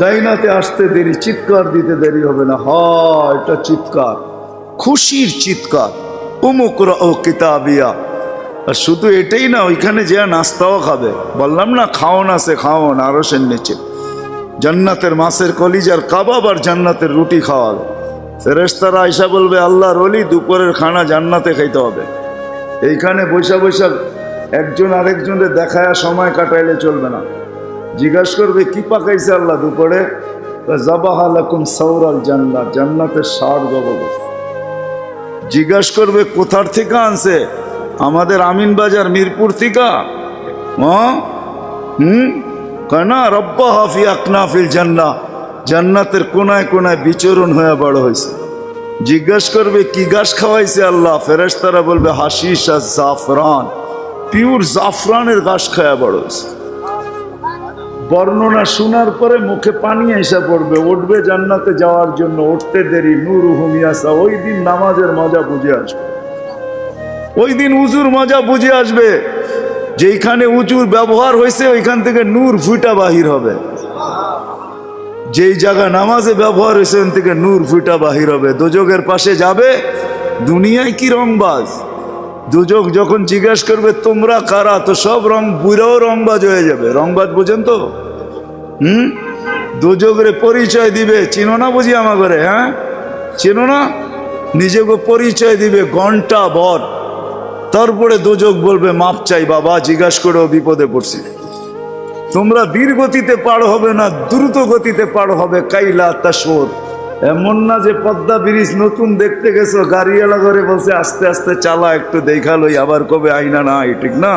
ডাইনাতে আসতে দেরি, চিৎকার দিতে দেরি হবে না। হ্যাঁ, এটা চিৎকার, খুশির চিৎকার, উমুকরা ও কিতাবিয়া। আর শুধু এটাই না, ওইখানে যে নাস্তাও খাবে। বললাম না খাওন আছে, খাওন আরশের নিচে। জান্নাতের মাছের কলিজার কাবাব আর জান্নাতের রুটি খাওয়াবে। ফেরেশতারা আয়সা বলবে, আল্লাহর ওলি দুপুরের খানা জান্নাতে খাইতে হবে। এইখানে বৈশা বৈশা একজন আরেকজনের দেখায় সময় কাটাইলে চলবে না। জিজ্ঞাসা করবে কি পাকাইছে আল্লাহ দুপুরে? জাবাহা লাকুম সাওরাল জান্নাত, জান্নাতের ষাঁড় জবরদস্ত। জিজ্ঞাসা করবে কোথার থেকে আনছে? আমাদের আমিনবাজার মিরপুর থেকে। কেনা রব্বা হাফি আকনাফিল জান্নাহ, জান্নাতের কোনায় কোনায় বিচরণ হয়ে বড় হয়েছে। জিজ্ঞাসা করবে কি গাছ খাওয়াইছে আল্লাহ? ফেরেশতারা বলবে হাশিশ আর জাফরান, পিওর জাফরানের গাছ খাওয়া বড় হয়েছে। বর্ণনা শোনার পরে মুখে পানি এসে পড়বে, উঠবে জান্নাতে যাওয়ার জন্য, উঠতে দেরি। নূরুহুম ইয়াসা, ওই দিন নামাজের মজা বুঝে আসবে, ওই দিন উজুর মজা বুঝে আসবে। যেইখানে উজুর ব্যবহার হয়েছে ওইখান থেকে নূর ফুটা বাহির হবে, যেই জায়গা নামাজে ব্যবহার হয়েছে ওখান থেকে নূর ফুটা বাহির হবে। দোজকের পাশে যাবে, দুনিয়ায় কি রংবাজ। দুজক যখন জিজ্ঞাসা করবে তোমরা কারা, তো সব রং বুড়াও রংবাজ হয়ে যাবে। রংবাজ বুঝেন তো? দুজকের পরিচয় দিবে, চিনো না বুঝি আমার ঘরে? হ্যাঁ চিনো না? নিজেকে পরিচয় দিবে ঘন্টা ভর, তারপরে দোজক বলবে মাপ চাই বাবা, জিজ্ঞাসা করেও বিপদে পড়ছি। তোমরা ধীর গতিতে পার হবে না, দ্রুত গতিতে পার হবে। কাইলা তাশোর, এমন না যে পদ্মা ব্রিজ নতুন দেখতে গেছো, গাড়িওয়ালা করে বলছে আস্তে আস্তে চালা, একটু দেখালোই, আবার কবে আইনা নাই, ঠিক না?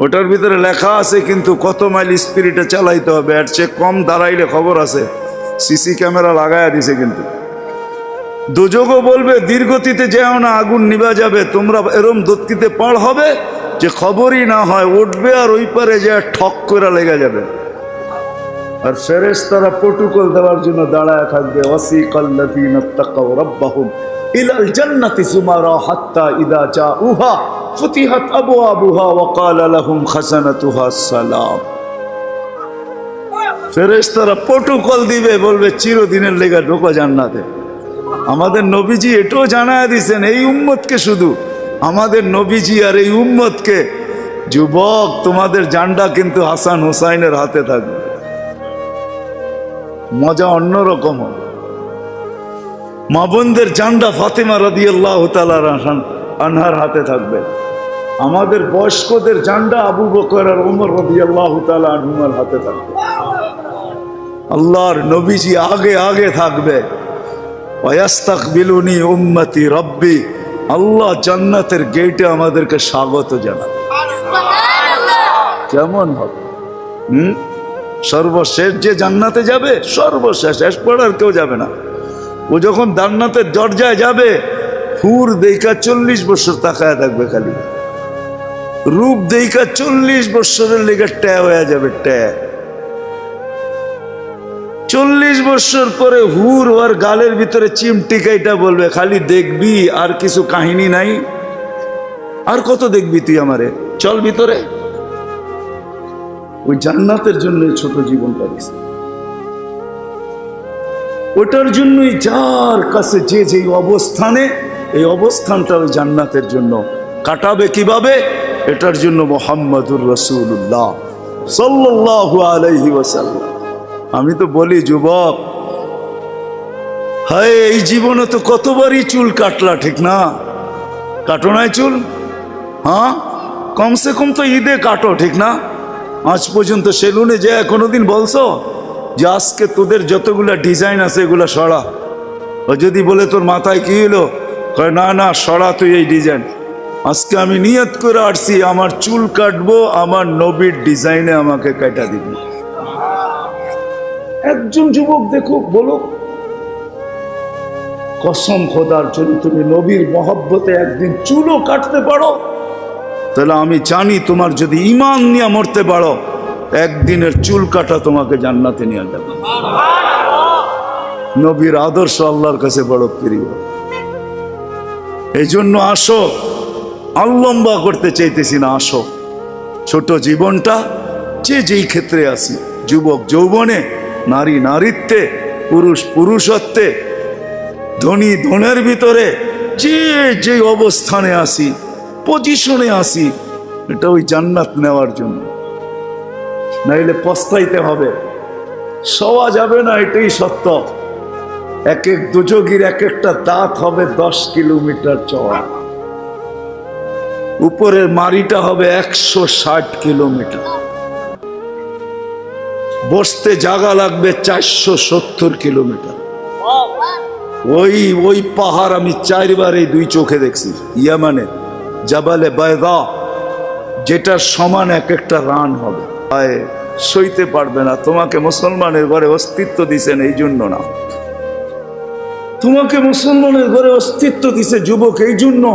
ওটার ভিতরে লেখা আছে কিন্তু কত মাইল স্পিডে চালাইতে হবে, এর চেয়ে কম দাঁড়াইলে খবর আছে, সিসি ক্যামেরা লাগাইয়া দিছে। কিন্তু দোজকও বলবে দীর্ঘতিতে যেও না, আগুন নিভা যাবে। তোমরা এরম গতিতে পার হবে যে খবরই না হয়, উঠবে আর ওই পারে যে ঠক করে লেগে যাবে। আর ফেরেশতারা প্রটোকল দেওয়ার জন্য দাঁড়ায় থাকবে। ওয়াসিকাল্লাযীনা তাকাউ রাব্বাহুম ইলাল জান্নাতি যুমারা হাত্তা ইযা জাউহা ফুতিহাত আবওয়াবুহা ওয়া ক্বালা লাহুম খাজানাতুহা সালাম। ফেরেশতারা প্রটোকল দিবে, বলবে চিরদিনের লেগে ঢোকো জান্নাতে। আমাদের নবীজি এটাও জানায় দিয়েছেন এই উম্মতকে, শুধু আমাদের নবীজি আর এই উম্মতকে, যুবক তোমাদের জান্ডা কিন্তু হাসান হুসাইনের হাতে থাকবে। মজা অন্যরকম হবে। মা বোনদের জান্ডা ফাতেমা রাদিয়াল্লাহু তাআলা আনহার হাতে থাকবে। আমাদের বয়স্কদের জান্ডা আবু বকর আর ওমর রাদিয়াল্লাহু তাআলা আনহুমার হাতে থাকবে। আল্লাহর নবীজি আগে আগে থাকবে। ওয়াস্তাকবিলুনি উম্মতি রব্বি, আল্লাহ জান্নাতের গেটে আমাদেরকে স্বাগত জানাবে। কেমন হবে? সর্বশেষ যে জান্নাতে যাবে, সর্বশেষ, শেষ পড়ার কেউ যাবে না। ও যখন জান্নাতের দরজায় যাবে, হুর দেইকা 40 বছর তাকায় থাকবে, খালি রূপ দেইকা 40 বছরের লেগে ট্যা হয়ে যাবে, ট্যা। 40 বছর পরে হুর ওর গালের ভিতরে চিমটিকাইটা বলবে, খালি দেখবি আর কিছু কাহিনী নাই, আর কত দেখবি তুই আমারে, চল ভিতরে। ওই জান্নাতের জন্য ছোট জীবনটা দিছে। ওটার জন্যই যার কাছে যে যে অবস্থানে, এই অবস্থানটা ওই জান্নাতের জন্য কাটাবে কিভাবে, এটার জন্য মুহাম্মাদুর রাসূলুল্লাহ সাল্লাল্লাহু আলাইহি ওয়াসাল্লাম। আমি তো বলি যুবক, হায় এই জীবনে তো কতবারই চুল কাটলা, ঠিক না? কাটো নাই চুল? হ্যাঁ, কমসে কম তো ঈদে কাটো, ঠিক না? আজ পর্যন্ত সেলুনে যে কোনোদিন বলছো যে আজকে তোদের যতগুলা ডিজাইন আছে এগুলা সরা? ও যদি বলে তোর মাথায় কি হলো, কয় না না সরা তুই এই ডিজাইন। আজকে আমি নিয়ত করে আসছি আমার চুল কাটবো আমার নবীর ডিজাইনে, আমাকে কাটা দিবি। একজন যুবক দেখো, বলো কসম খোদার জন্য তুমি নবীর মহব্বতে একদিন চুলও কাটতে পারো, তাহলে আমি জানি তোমার যদি ঈমান নিয়ে মরতে পারো, একদিনের চুল কাটা তোমাকে জান্নাতে নিয়ে যাবে। নবীর আদর্শ আল্লাহর কাছে বড় প্রিয়। এই জন্য আসো, লম্বা করতে চাইতেছি না, আসো ছোট জীবনটা যে যেই ক্ষেত্রে আসি, যুবক যৌবনে, নারী নারীত্বে, পুরুষ পুরুষত্বে, ধনী ধনের ভিতরে যে যে অবস্থানে আসি, পজিশনে আসি, এটা ওই জান্নাত নেওয়ার জন্য। নাইলে পস্তাইতে হবে, সওয়া যাবে না, এটাই সত্য। এক এক দুযোগীর এক একটা দাঁত হবে 10 কিলোমিটার চওড়া, উপরের মারিটা হবে 160 কিলোমিটার, বসতে জায়গা লাগবে 470 কিলোমিটার। ওই পাহাড় আমি 4 বার এই 2 চোখে দেখছি, ইয়ামানে জাবালে বায়দা, যেটার সমান এক একটা রান হবে। সইতে পারবে না। তোমাকে মুসলমানের ঘরে অস্তিত্ব দিছেন এই জন্য না, তোমাকে মুসলমানের ঘরে অস্তিত্ব দিছে যুবক এই জন্য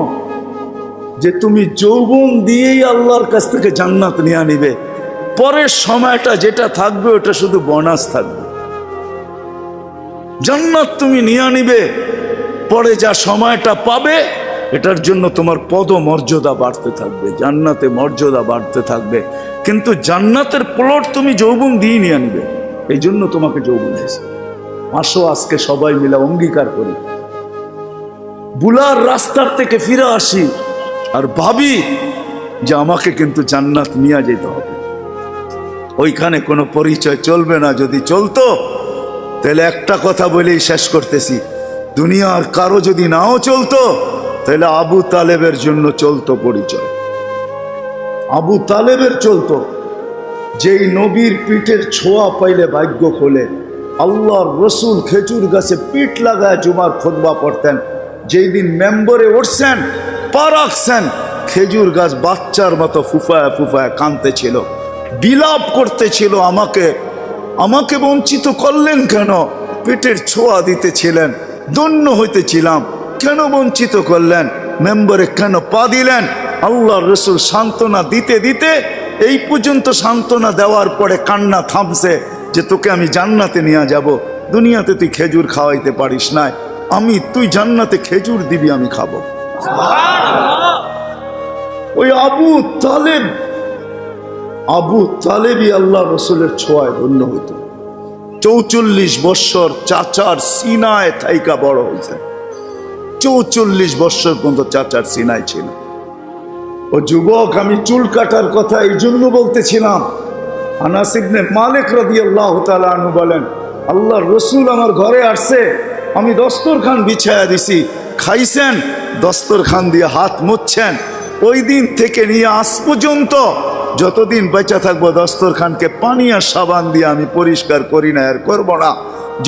যে তুমি যৌবন দিয়েই আল্লাহর কাছ থেকে জান্নাত নিয়ে নিবে। পরের সময়টা যেটা থাকবে ওটা শুধু বোনাস থাকবে। জান্নাত তুমি নিয়ে নিবে, পরে যা সময়টা পাবে এটার জন্য তোমার পদ মর্যাদা বাড়তে থাকবে, জান্নাতে মর্যাদা বাড়তে থাকবে। কিন্তু জান্নাতের প্লট তুমি যৌবন দিয়ে নিয়ে আনবে, এই জন্য তোমাকে যৌবন দিয়েছে। আসো আজকে সবাই মিলে অঙ্গীকার করি, বুলার রাস্তার থেকে ফিরে আসি আর ভাবি যে আমাকে কিন্তু জান্নাত নিয়ে যেতে হবে। ওইখানে কোনো পরিচয় চলবে না। যদি চলতো তাহলে একটা কথা বলেই শেষ করতেছি, দুনিয়ার কারো যদি নাও চলতো তাহলে আবু তালেবের জন্য চলতো পরিচয়। আবু তালেবের চলতো, যেই নবীর পিঠের ছোঁয়া পাইলে ভাগ্য খোলে। আল্লাহর রসুল খেজুর গাছে পিঠ লাগায় জুমার খুতবা পড়তেন। যেই দিন মেম্বরে উঠছেন, পা রাখছেন, খেজুর গাছ বাচ্চার মতো ফুফায় ফুফায় কাঁদতেছিল, বিলাপ করতেছিল, আমাকে বঞ্চিত করলেন কেন? পেটের ছোঁয়া দিতেছিলেন, ধন্য হইতেছিলাম, কেন বঞ্চিত করলেন? মেম্বরে কেন পা দিলেন? আল্লাহর রসুল সান্ত্বনা দিতে দিতে এই পর্যন্ত সান্ত্বনা দেওয়ার পরে কান্না থামছে যে তোকে আমি জান্নাতে নিয়ে যাব। দুনিয়াতে তুই খেজুর খাওয়াইতে পারিস না, তুই জান্নাতে খেজুর দিবি, আমি খাবো। ওই আবু তালেবই আল্লাহ রসুলের ছোঁয়ায় ধন্য হইতো। 44 বৎসর চাচার সিনায় থাইকা বড় হয়েছে। 44 বৎসর পর্যন্ত চাচার সিনায় ছিল। ও যুবক, আমি চুল কাটার কথা এই জন্য বলতেছিলাম। আনাস ইবনে মালিক রাদিয়াল্লাহু তাআলা আনহু বলেন, আল্লাহর রসুল আমার ঘরে আসছে, আমি দস্তরখান বিছায়া দিছি, খাইছেন, দস্তরখান দিয়ে হাত মুছছেন। ওই দিন থেকে নিয়ে আজ পর্যন্ত যতদিন বেঁচে থাকবো দস্তরখানকে পানি আর সাবান দিয়ে আমি পরিষ্কার করি না, আর করবো না।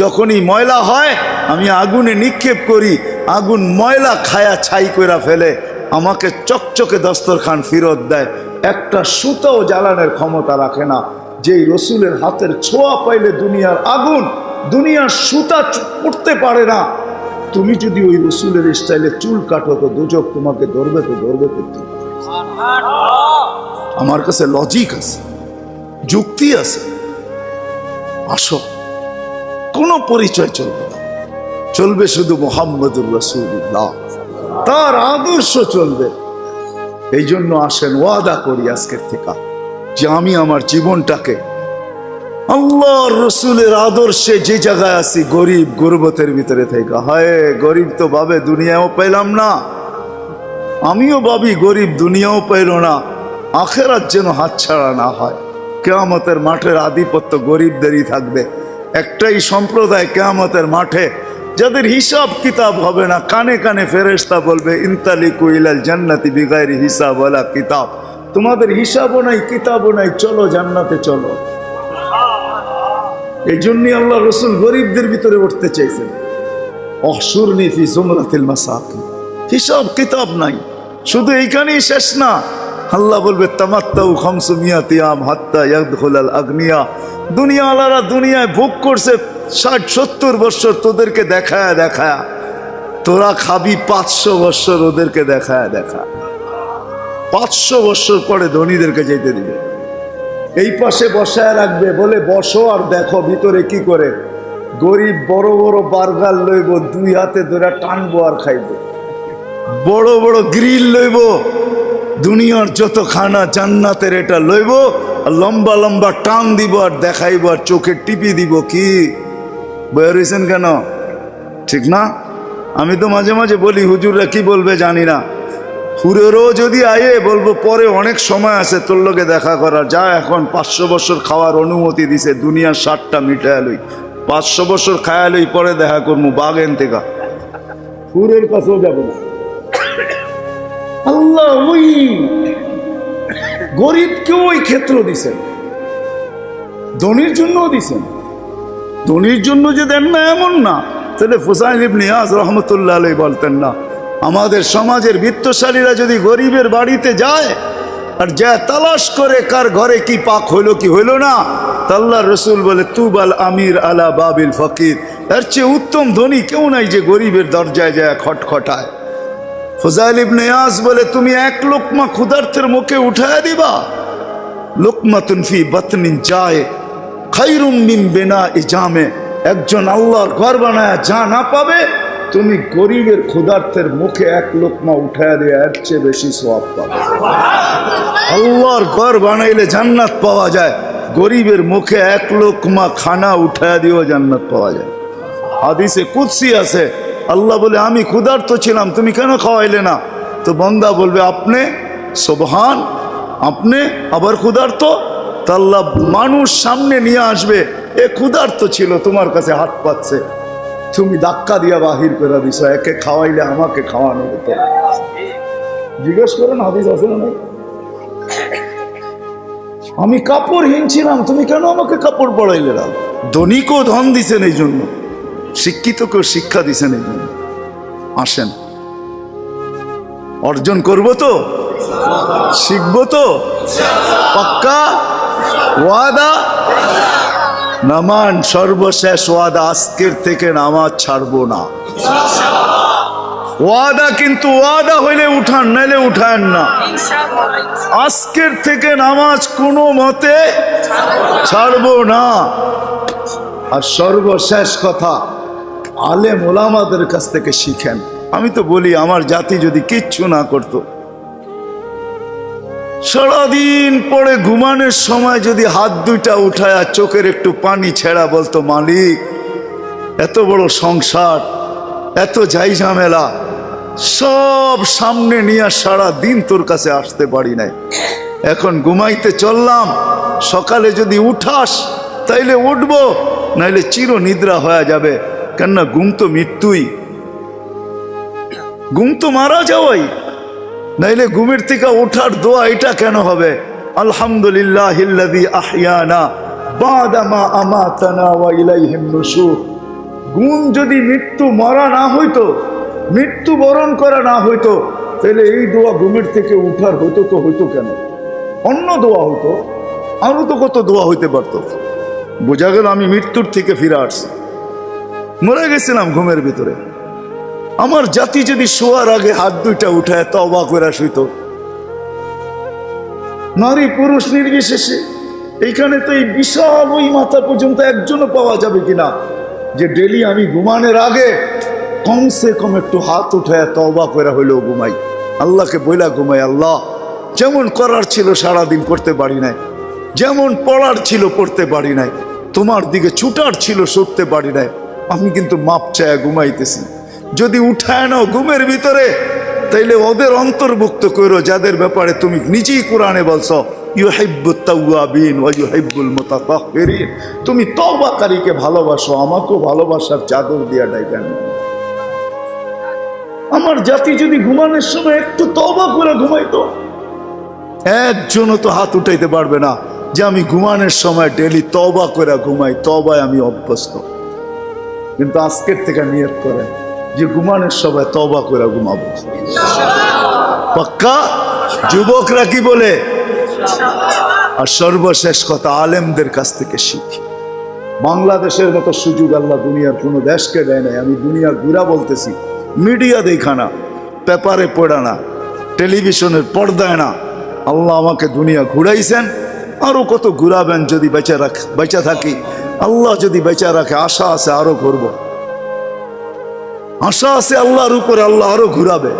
যখনই ময়লা হয় আমি আগুনে নিক্ষেপ করি, আগুন ময়লা খায়া ছাই করে ফেলে, আমাকে চকচকে দস্তরখান ফেরত দেয়। একটা সুতাও জ্বালানোর ক্ষমতা রাখে না। যেই রসুলের হাতের ছোঁয়া পাইলে দুনিয়ার আগুন, দুনিয়ার সুতা উঠতে পারে না। তুমি যদি ওই রসুলের স্টাইলে চুল কাটো তো দুজক তোমাকে ধরবে করতে। আমার কাছে লজিক আছে, যুক্তি আছে। আসো, কোনো পরিচয় চলবে না, চলবে শুধু মুহাম্মদুর রাসূলুল্লাহ, তার আদর্শ চলবে। এই জন্য আসেন, ওয়াদা করি আজকের থেকে যে আমি আমার জীবনটাকে আল্লাহর রসুলের আদর্শে যে জায়গায় আছি, গরিব গুরবতের ভিতরে থেকে, হায় গরিব তো ভাবে দুনিয়াও পেলাম না, আমিও ভাবি গরিব দুনিয়াও পাইল না, আখেরাত যেন হাতছাড়া না হয়। কিয়ামতের মাঠের আধিপত্য গরিবদেরই থাকবে। একটাই সম্প্রদায় কিয়ামতের মাঠে, যাদের হিসাব কিতাব হবে না। কানে কানে ফেরেশতা বলবে, ইনতালিকু ইলাল জান্নাতি বিগাইরি হিসাব ওয়ালা কিতাব, তোমাদের হিসাবও নাই কিতাবও নাই, চলো জান্নাতে চলো। এই জন্যই আল্লাহ রসুল গরিবদের ভিতরে উঠতে চাইছেন। অহশুরনি ফি জুমরাতিল মাসাকিন, হিসাব কিতাব নাই। শুধু এইখানেই শেষ না, আল্লাহ বলবে তামাত্তাউ 500 আম হাত্তা ইয়াদখুলাল আগনিয়া। দুনিয়াওয়ালারা দুনিয়ায় ভোগ করছে 60-70 বছর, তোদেরকে দেখায়া তোরা খাবি 500 বছর, ওদেরকে দেখায়া 500 বছর পরে ধনীদেরকে যেতে দিবে। এই পাশে বসায় রাখবে, বলে বসো আর দেখো ভিতরে কি করে। গরিব বড় বড় বার্গার লইব, 2 হাতে ধরে টানবো আর খাইব। বড় বড় গ্রিল লইব, দুনিয়ার যত খানা জান্নাতের এটা লইব, আর লম্বা লম্বা টান দিব আর দেখাইব আর চোখে টিপি দিব। কি বেরিয়েছেন কেন? ঠিক না? আমি তো মাঝে মাঝে বলি, হুজুররা কি বলবে জানি না, হুরেরও যদি আয়ে বলবো পরে অনেক সময় আছে তোর লোকে দেখা করার, যা এখন 500 বছর খাওয়ার অনুমতি দিছে, দুনিয়ার 60টা মিটায় লই, 500 বছর খায়া লই, পরে দেখা করবো বাগেন থেকে। হুরের কাছেও যাবো না। আল্লাহ ওই গরিবকেও ওই ক্ষেত্র দিছেন, ধনীর জন্যও দিছেন। ধনীর জন্য যে দেন না এমন না। তাহলে ফুসাইল ইবনে ইয়াজ রাহমাতুল্লাহ আলাইহি বলতেন না, আমাদের সমাজের বিত্তশালীরা যদি গরিবের বাড়িতে যায় আর যা তালাশ করে কার ঘরে কি পাক হইল কি হইল না, আল্লাহর রসুল বলে তুবাল আমির আলা বাবিল ফকির, এর চেয়ে উত্তম ধনী কেউ নাই যে গরিবের দরজায় যায় খটখটায়। ফুজাইল ইবনে ইয়াজ বলে, তুমি 1 লোকমা ক্ষুধার্তের মুখে উঠায় দিবা, লোকমাতুন ফি বাতনিন যায় খায়রুম মিন বিনাই জামে। একজন আল্লাহর ঘর বানায় যা না পাবে, তুমি গরিবের ক্ষুধার্তের মুখে 1 লোকমা উঠায় দিয়ে এর চেয়ে বেশি সওয়াব পাবে। আল্লাহর ঘর বানাইলে জান্নাত পাওয়া যায়, গরিবের মুখে 1 লোকমা খানা উঠায় দিয়েও জান্নাত পাওয়া যায়। হাদিসে কুদসি আছে, আল্লাহ বলে, আমি ক্ষুধার্ত ছিলাম, তুমি কেন খাওয়াইলে না? তো বান্দা বলবে, আপনি সুবহান, আপনি আবার ক্ষুধার্ত? তা আল্লাহ মানুষ সামনে নিয়ে আসবে, এ ক্ষুধার্ত ছিল, তোমার কাছে হাত পাচ্ছে, তুমি ধাক্কা দিয়া বাহির করে দিছ, একে খাওয়াইলে আমাকে খাওয়ানো হতো। জিজ্ঞেস করেন হাদিস আছে না নাই? আমি কাপড়হীন ছিলাম, তুমি কেন আমাকে কাপড় পরাইলে না? ধনীকেও ধন দিছেন এই জন্য, শিক্ষিতকেও শিক্ষা দিছেন এই জন্য। আসেন, অর্জন করবো তো, শিখবো তো, পাক্কা ওয়াদা? নামান সর্বশেষ ওয়াদা, আজকের থেকে নামাজ ছাড়বো না। ওয়াদা, কিন্তু ওয়াদা হইলে উঠান, নাইলে উঠান না। আজকের থেকে নামাজ কোনো মতে ছাড়বো না। আর সর্বশেষ কথা, আলেম ওলামাদের কাছ থেকে শিখেন। আমি তো বলি, আমার জাতি যদি কিচ্ছু না করতো, সারাদিন পরে ঘুমানোর সময় যদি হাত দুইটা উঠায় আর চোখের একটু পানি ছেড়া বলতো, মালিক এত বড় সংসার, এত যাই ঝামেলা সব সামনে নিয়ে সারা দিন তোর কাছে আসতে পারি নাই, এখন ঘুমাইতে চললাম, সকালে যদি উঠাস তাইলে উঠবো, নাইলে চির নিদ্রা হয়ে যাবে। কেননা ঘুম তো মৃত্যুই, ঘুম তো মারা যাওয়াই, নাইলে ঘুমের থেকে ওঠার দোয়া এটা কেন হবে? আলহামদুলিল্লাহিল্লাযী আহইয়ানা বাদা মা আমাতানা ওয়া ইলাইহিন নুশুর। ঘুম যদি মৃত্যু মরা না হইতো, মৃত্যু বরণ করা না হইতো, তাহলে এই দোয়া ঘুমের থেকে উঠার হইতো তো হইতো কেন? অন্য দোয়া হইতো, আরো তো কত দোয়া হইতে পারতো। বোঝা গেল আমি মৃত্যুর থেকে ফিরে আসছি, মরে গেছিলাম ঘুমের ভিতরে। আমার জাতি যদি শোয়ার আগে হাত দুইটা উঠায় তওবা করে শুইতো, নারী পুরুষ নির্বিশেষে, এইখানে তো এই বিশাল ওই মাথা পর্যন্ত একজনও পাওয়া যাবে কিনা যে ডেলি আমি ঘুমানোর আগে কমসে কম একটু হাত উঠায় তওবা করে হইলেও ঘুমাই, আল্লাহকে বইলা ঘুমাই, আল্লাহ যেমন করার ছিল সারাদিন করতে পারি নাই, যেমন পড়ার ছিল পড়তে পারি নাই, তোমার দিকে ছুটার ছিল ছুটতে পারি নাই, আমি কিন্তু মাপ চায় ঘুমাইতেছি। যদি উঠায় নাও ঘুমের ভিতরে, তাইলে ওদের অন্তর্ভুক্ত করো যাদের ব্যাপারে তুমি নিজেই কোরআনে বলছো, ইউহিব্বুত তাওয়াবিন ওয়া ইউহিব্বুল মুতাতাহহিরিন। তুমি তওবাকারীকে ভালোবাসো, আমাকেও ভালোবাসার চাদর দিয়া ডাইকেন। আমার জাতি যদি ঘুমানোর সময় একটু তওবা করে ঘুমাইতো, একজনও তো হাত উঠাইতে পারবে না যে আমি ঘুমানোর সময় ডেলি তওবা করে ঘুমাই, তওবায় আমি অভ্যস্ত। কিন্তু আজকের থেকে নিয়ত করেন যে ঘুমানোর সময় তওবা করে ঘুমাবো, পাক্কা? যুবকরা কি বলে? আর সর্বশেষ কথা, আলেমদের কাছ থেকে শিখি। বাংলাদেশের মতো সুযোগ আল্লাহ দুনিয়ার কোনো দেশকে দেয় নাই। আমি দুনিয়া ঘুরা বলতেছি, মিডিয়া দেখা না, পেপারে পড়া না, টেলিভিশনের পর্দায় না। আল্লাহ আমাকে দুনিয়া ঘুরাইছেন, আরো কত ঘুরাবেন যদি বেঁচে থাকি। আল্লাহ যদি বেঁচে রাখে, আশা আছে আরো করব, আশা আছে আল্লাহর উপরে, আল্লাহ আরো ঘুরাবে।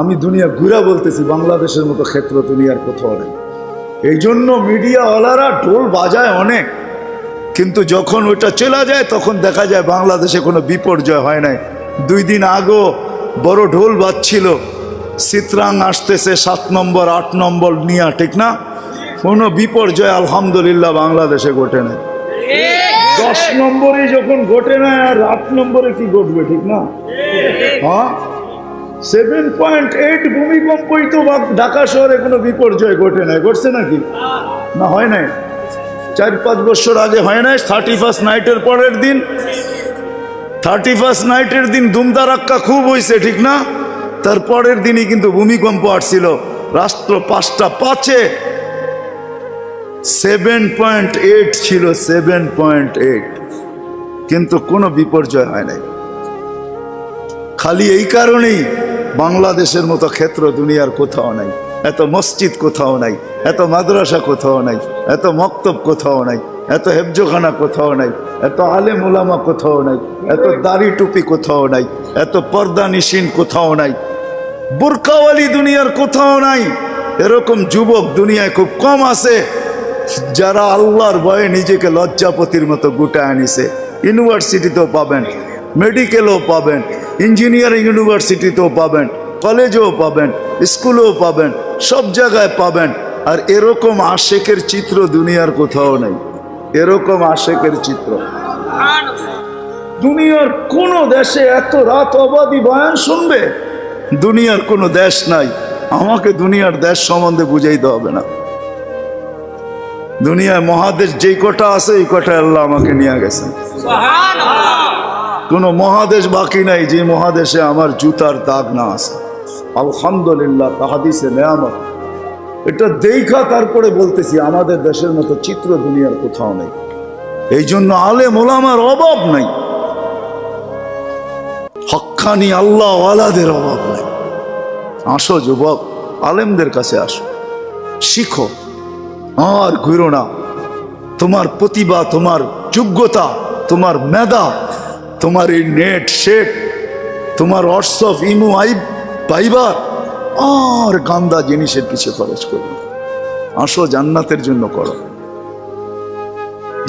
আমি দুনিয়া ঘুরা বলতেছি, বাংলাদেশের মতো ক্ষেত্র দুনিয়ার কোথাও নেই। এই জন্য মিডিয়াওয়ালারা ঢোল বাজায় অনেক, কিন্তু যখন ওইটা চলে যায় তখন দেখা যায় বাংলাদেশে কোনো বিপর্যয় হয় নাই। 2 দিন আগেও বড় ঢোল বাজছিল, চিত্রাং আসতেছে 7 নম্বর 8 নম্বর নিয়া, ঠিক না? কোনো বিপর্যয় আলহামদুলিল্লাহ বাংলাদেশে ঘটে নাই। 10 নম্বরে যখন ঘটে না, আর 8 নম্বরে কি ঘটবে, ঠিক না? হ্যাঁ, 7.8 ভূমিকম্পই তো ঢাকা শহরে কোনো বিপর্যয় ঘটে নাই। ঘটছে নাকি? না, হয় নাই। 4-5 বছর আগে হয় নাই? 31st নাইটের পরের দিন, 31st নাইটের দিন দুমদারাক্কা খুব হয়েছে, ঠিক না? তারপরের দিনই কিন্তু ভূমিকম্প আসছিল। রাষ্ট্র 5টা 5-এ 7.8 ছিল, 7.8, কিন্তু কোনো বিপর্যয় হয় নাই। খালি এই কারণেই বাংলাদেশের মতো ক্ষেত্র দুনিয়ার কোথাও নাই। এত মসজিদ কোথাও নাই, এত মাদ্রাসা কোথাও নাই, এত মক্তব কোথাও নাই, এত হেফজখানা কোথাও নাই, এত আলেম ওলামা কোথাও নাই, এত দাড়ি টুপি কোথাও নাই, এত পর্দা নিশিন কোথাও নাই, বুরকাওয়ালি দুনিয়ার কোথাও নাই। এরকম যুবক দুনিয়ায় খুব কম আছে যারা আল্লাহর ভয়ে নিজেকে লজ্জাপতির মতো গুটায় আনিছে। ইউনিভার্সিটিতেও পাবেন, মেডিকেলও পাবেন, ইঞ্জিনিয়ারিং ইউনিভার্সিটিতেও পাবেন, কলেজেও পাবেন, স্কুলেও পাবেন, সব জায়গায় পাবেন। আর এরকম আশেকের চিত্র দুনিয়ার কোথাও নেই। এরকম আশেকের চিত্র দুনিয়ার কোন দেশে এত রাত অবাধি বয়ান শুনবে? দুনিয়ার কোনো দেশ নাই। আমাকে দুনিয়ার দেশ সম্বন্ধে বুঝাইতে হবে না। দুনিয়ায় মহাদেশ যেই কটা আছে এই কটা আল্লাহ আমাকে নিয়ে গেছেন। কোন মহাদেশ বাকি নাই যে মহাদেশে আমার জুতার দাগ না আছে। আলহামদুলিল্লাহ, হাদিসে নেয়ামত। এটা দেখা তারপরে বলতেছি আমাদের দেশের মতো চিত্র দুনিয়ার কোথাও নেই। এই জন্য আলেম ওলামার অভাব নাই, হক্কানি আল্লাহ ওয়ালাদের অভাব নাই। আসো যুবক, আলেমদের কাছে আসো, শিখো, আর ঘুরো না। তোমার প্রতিভা, তোমার যোগ্যতা, তোমার মেধা, তোমার এই নেট সেট, তোমার হোয়াটসঅ্যাপ, ইমো, ভাইবার আর গান্দা জিনিসের পিছে খরচ করো। আসো, জান্নাতের জন্য করো।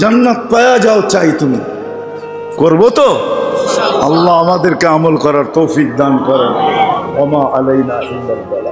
জান্নাত পায়া যাও চাই, তুমি করবো তো? আল্লাহ আমাদেরকে আমল করার তৌফিক দান করেন। ওমা আলাইনা ইল্লাল বালাগ।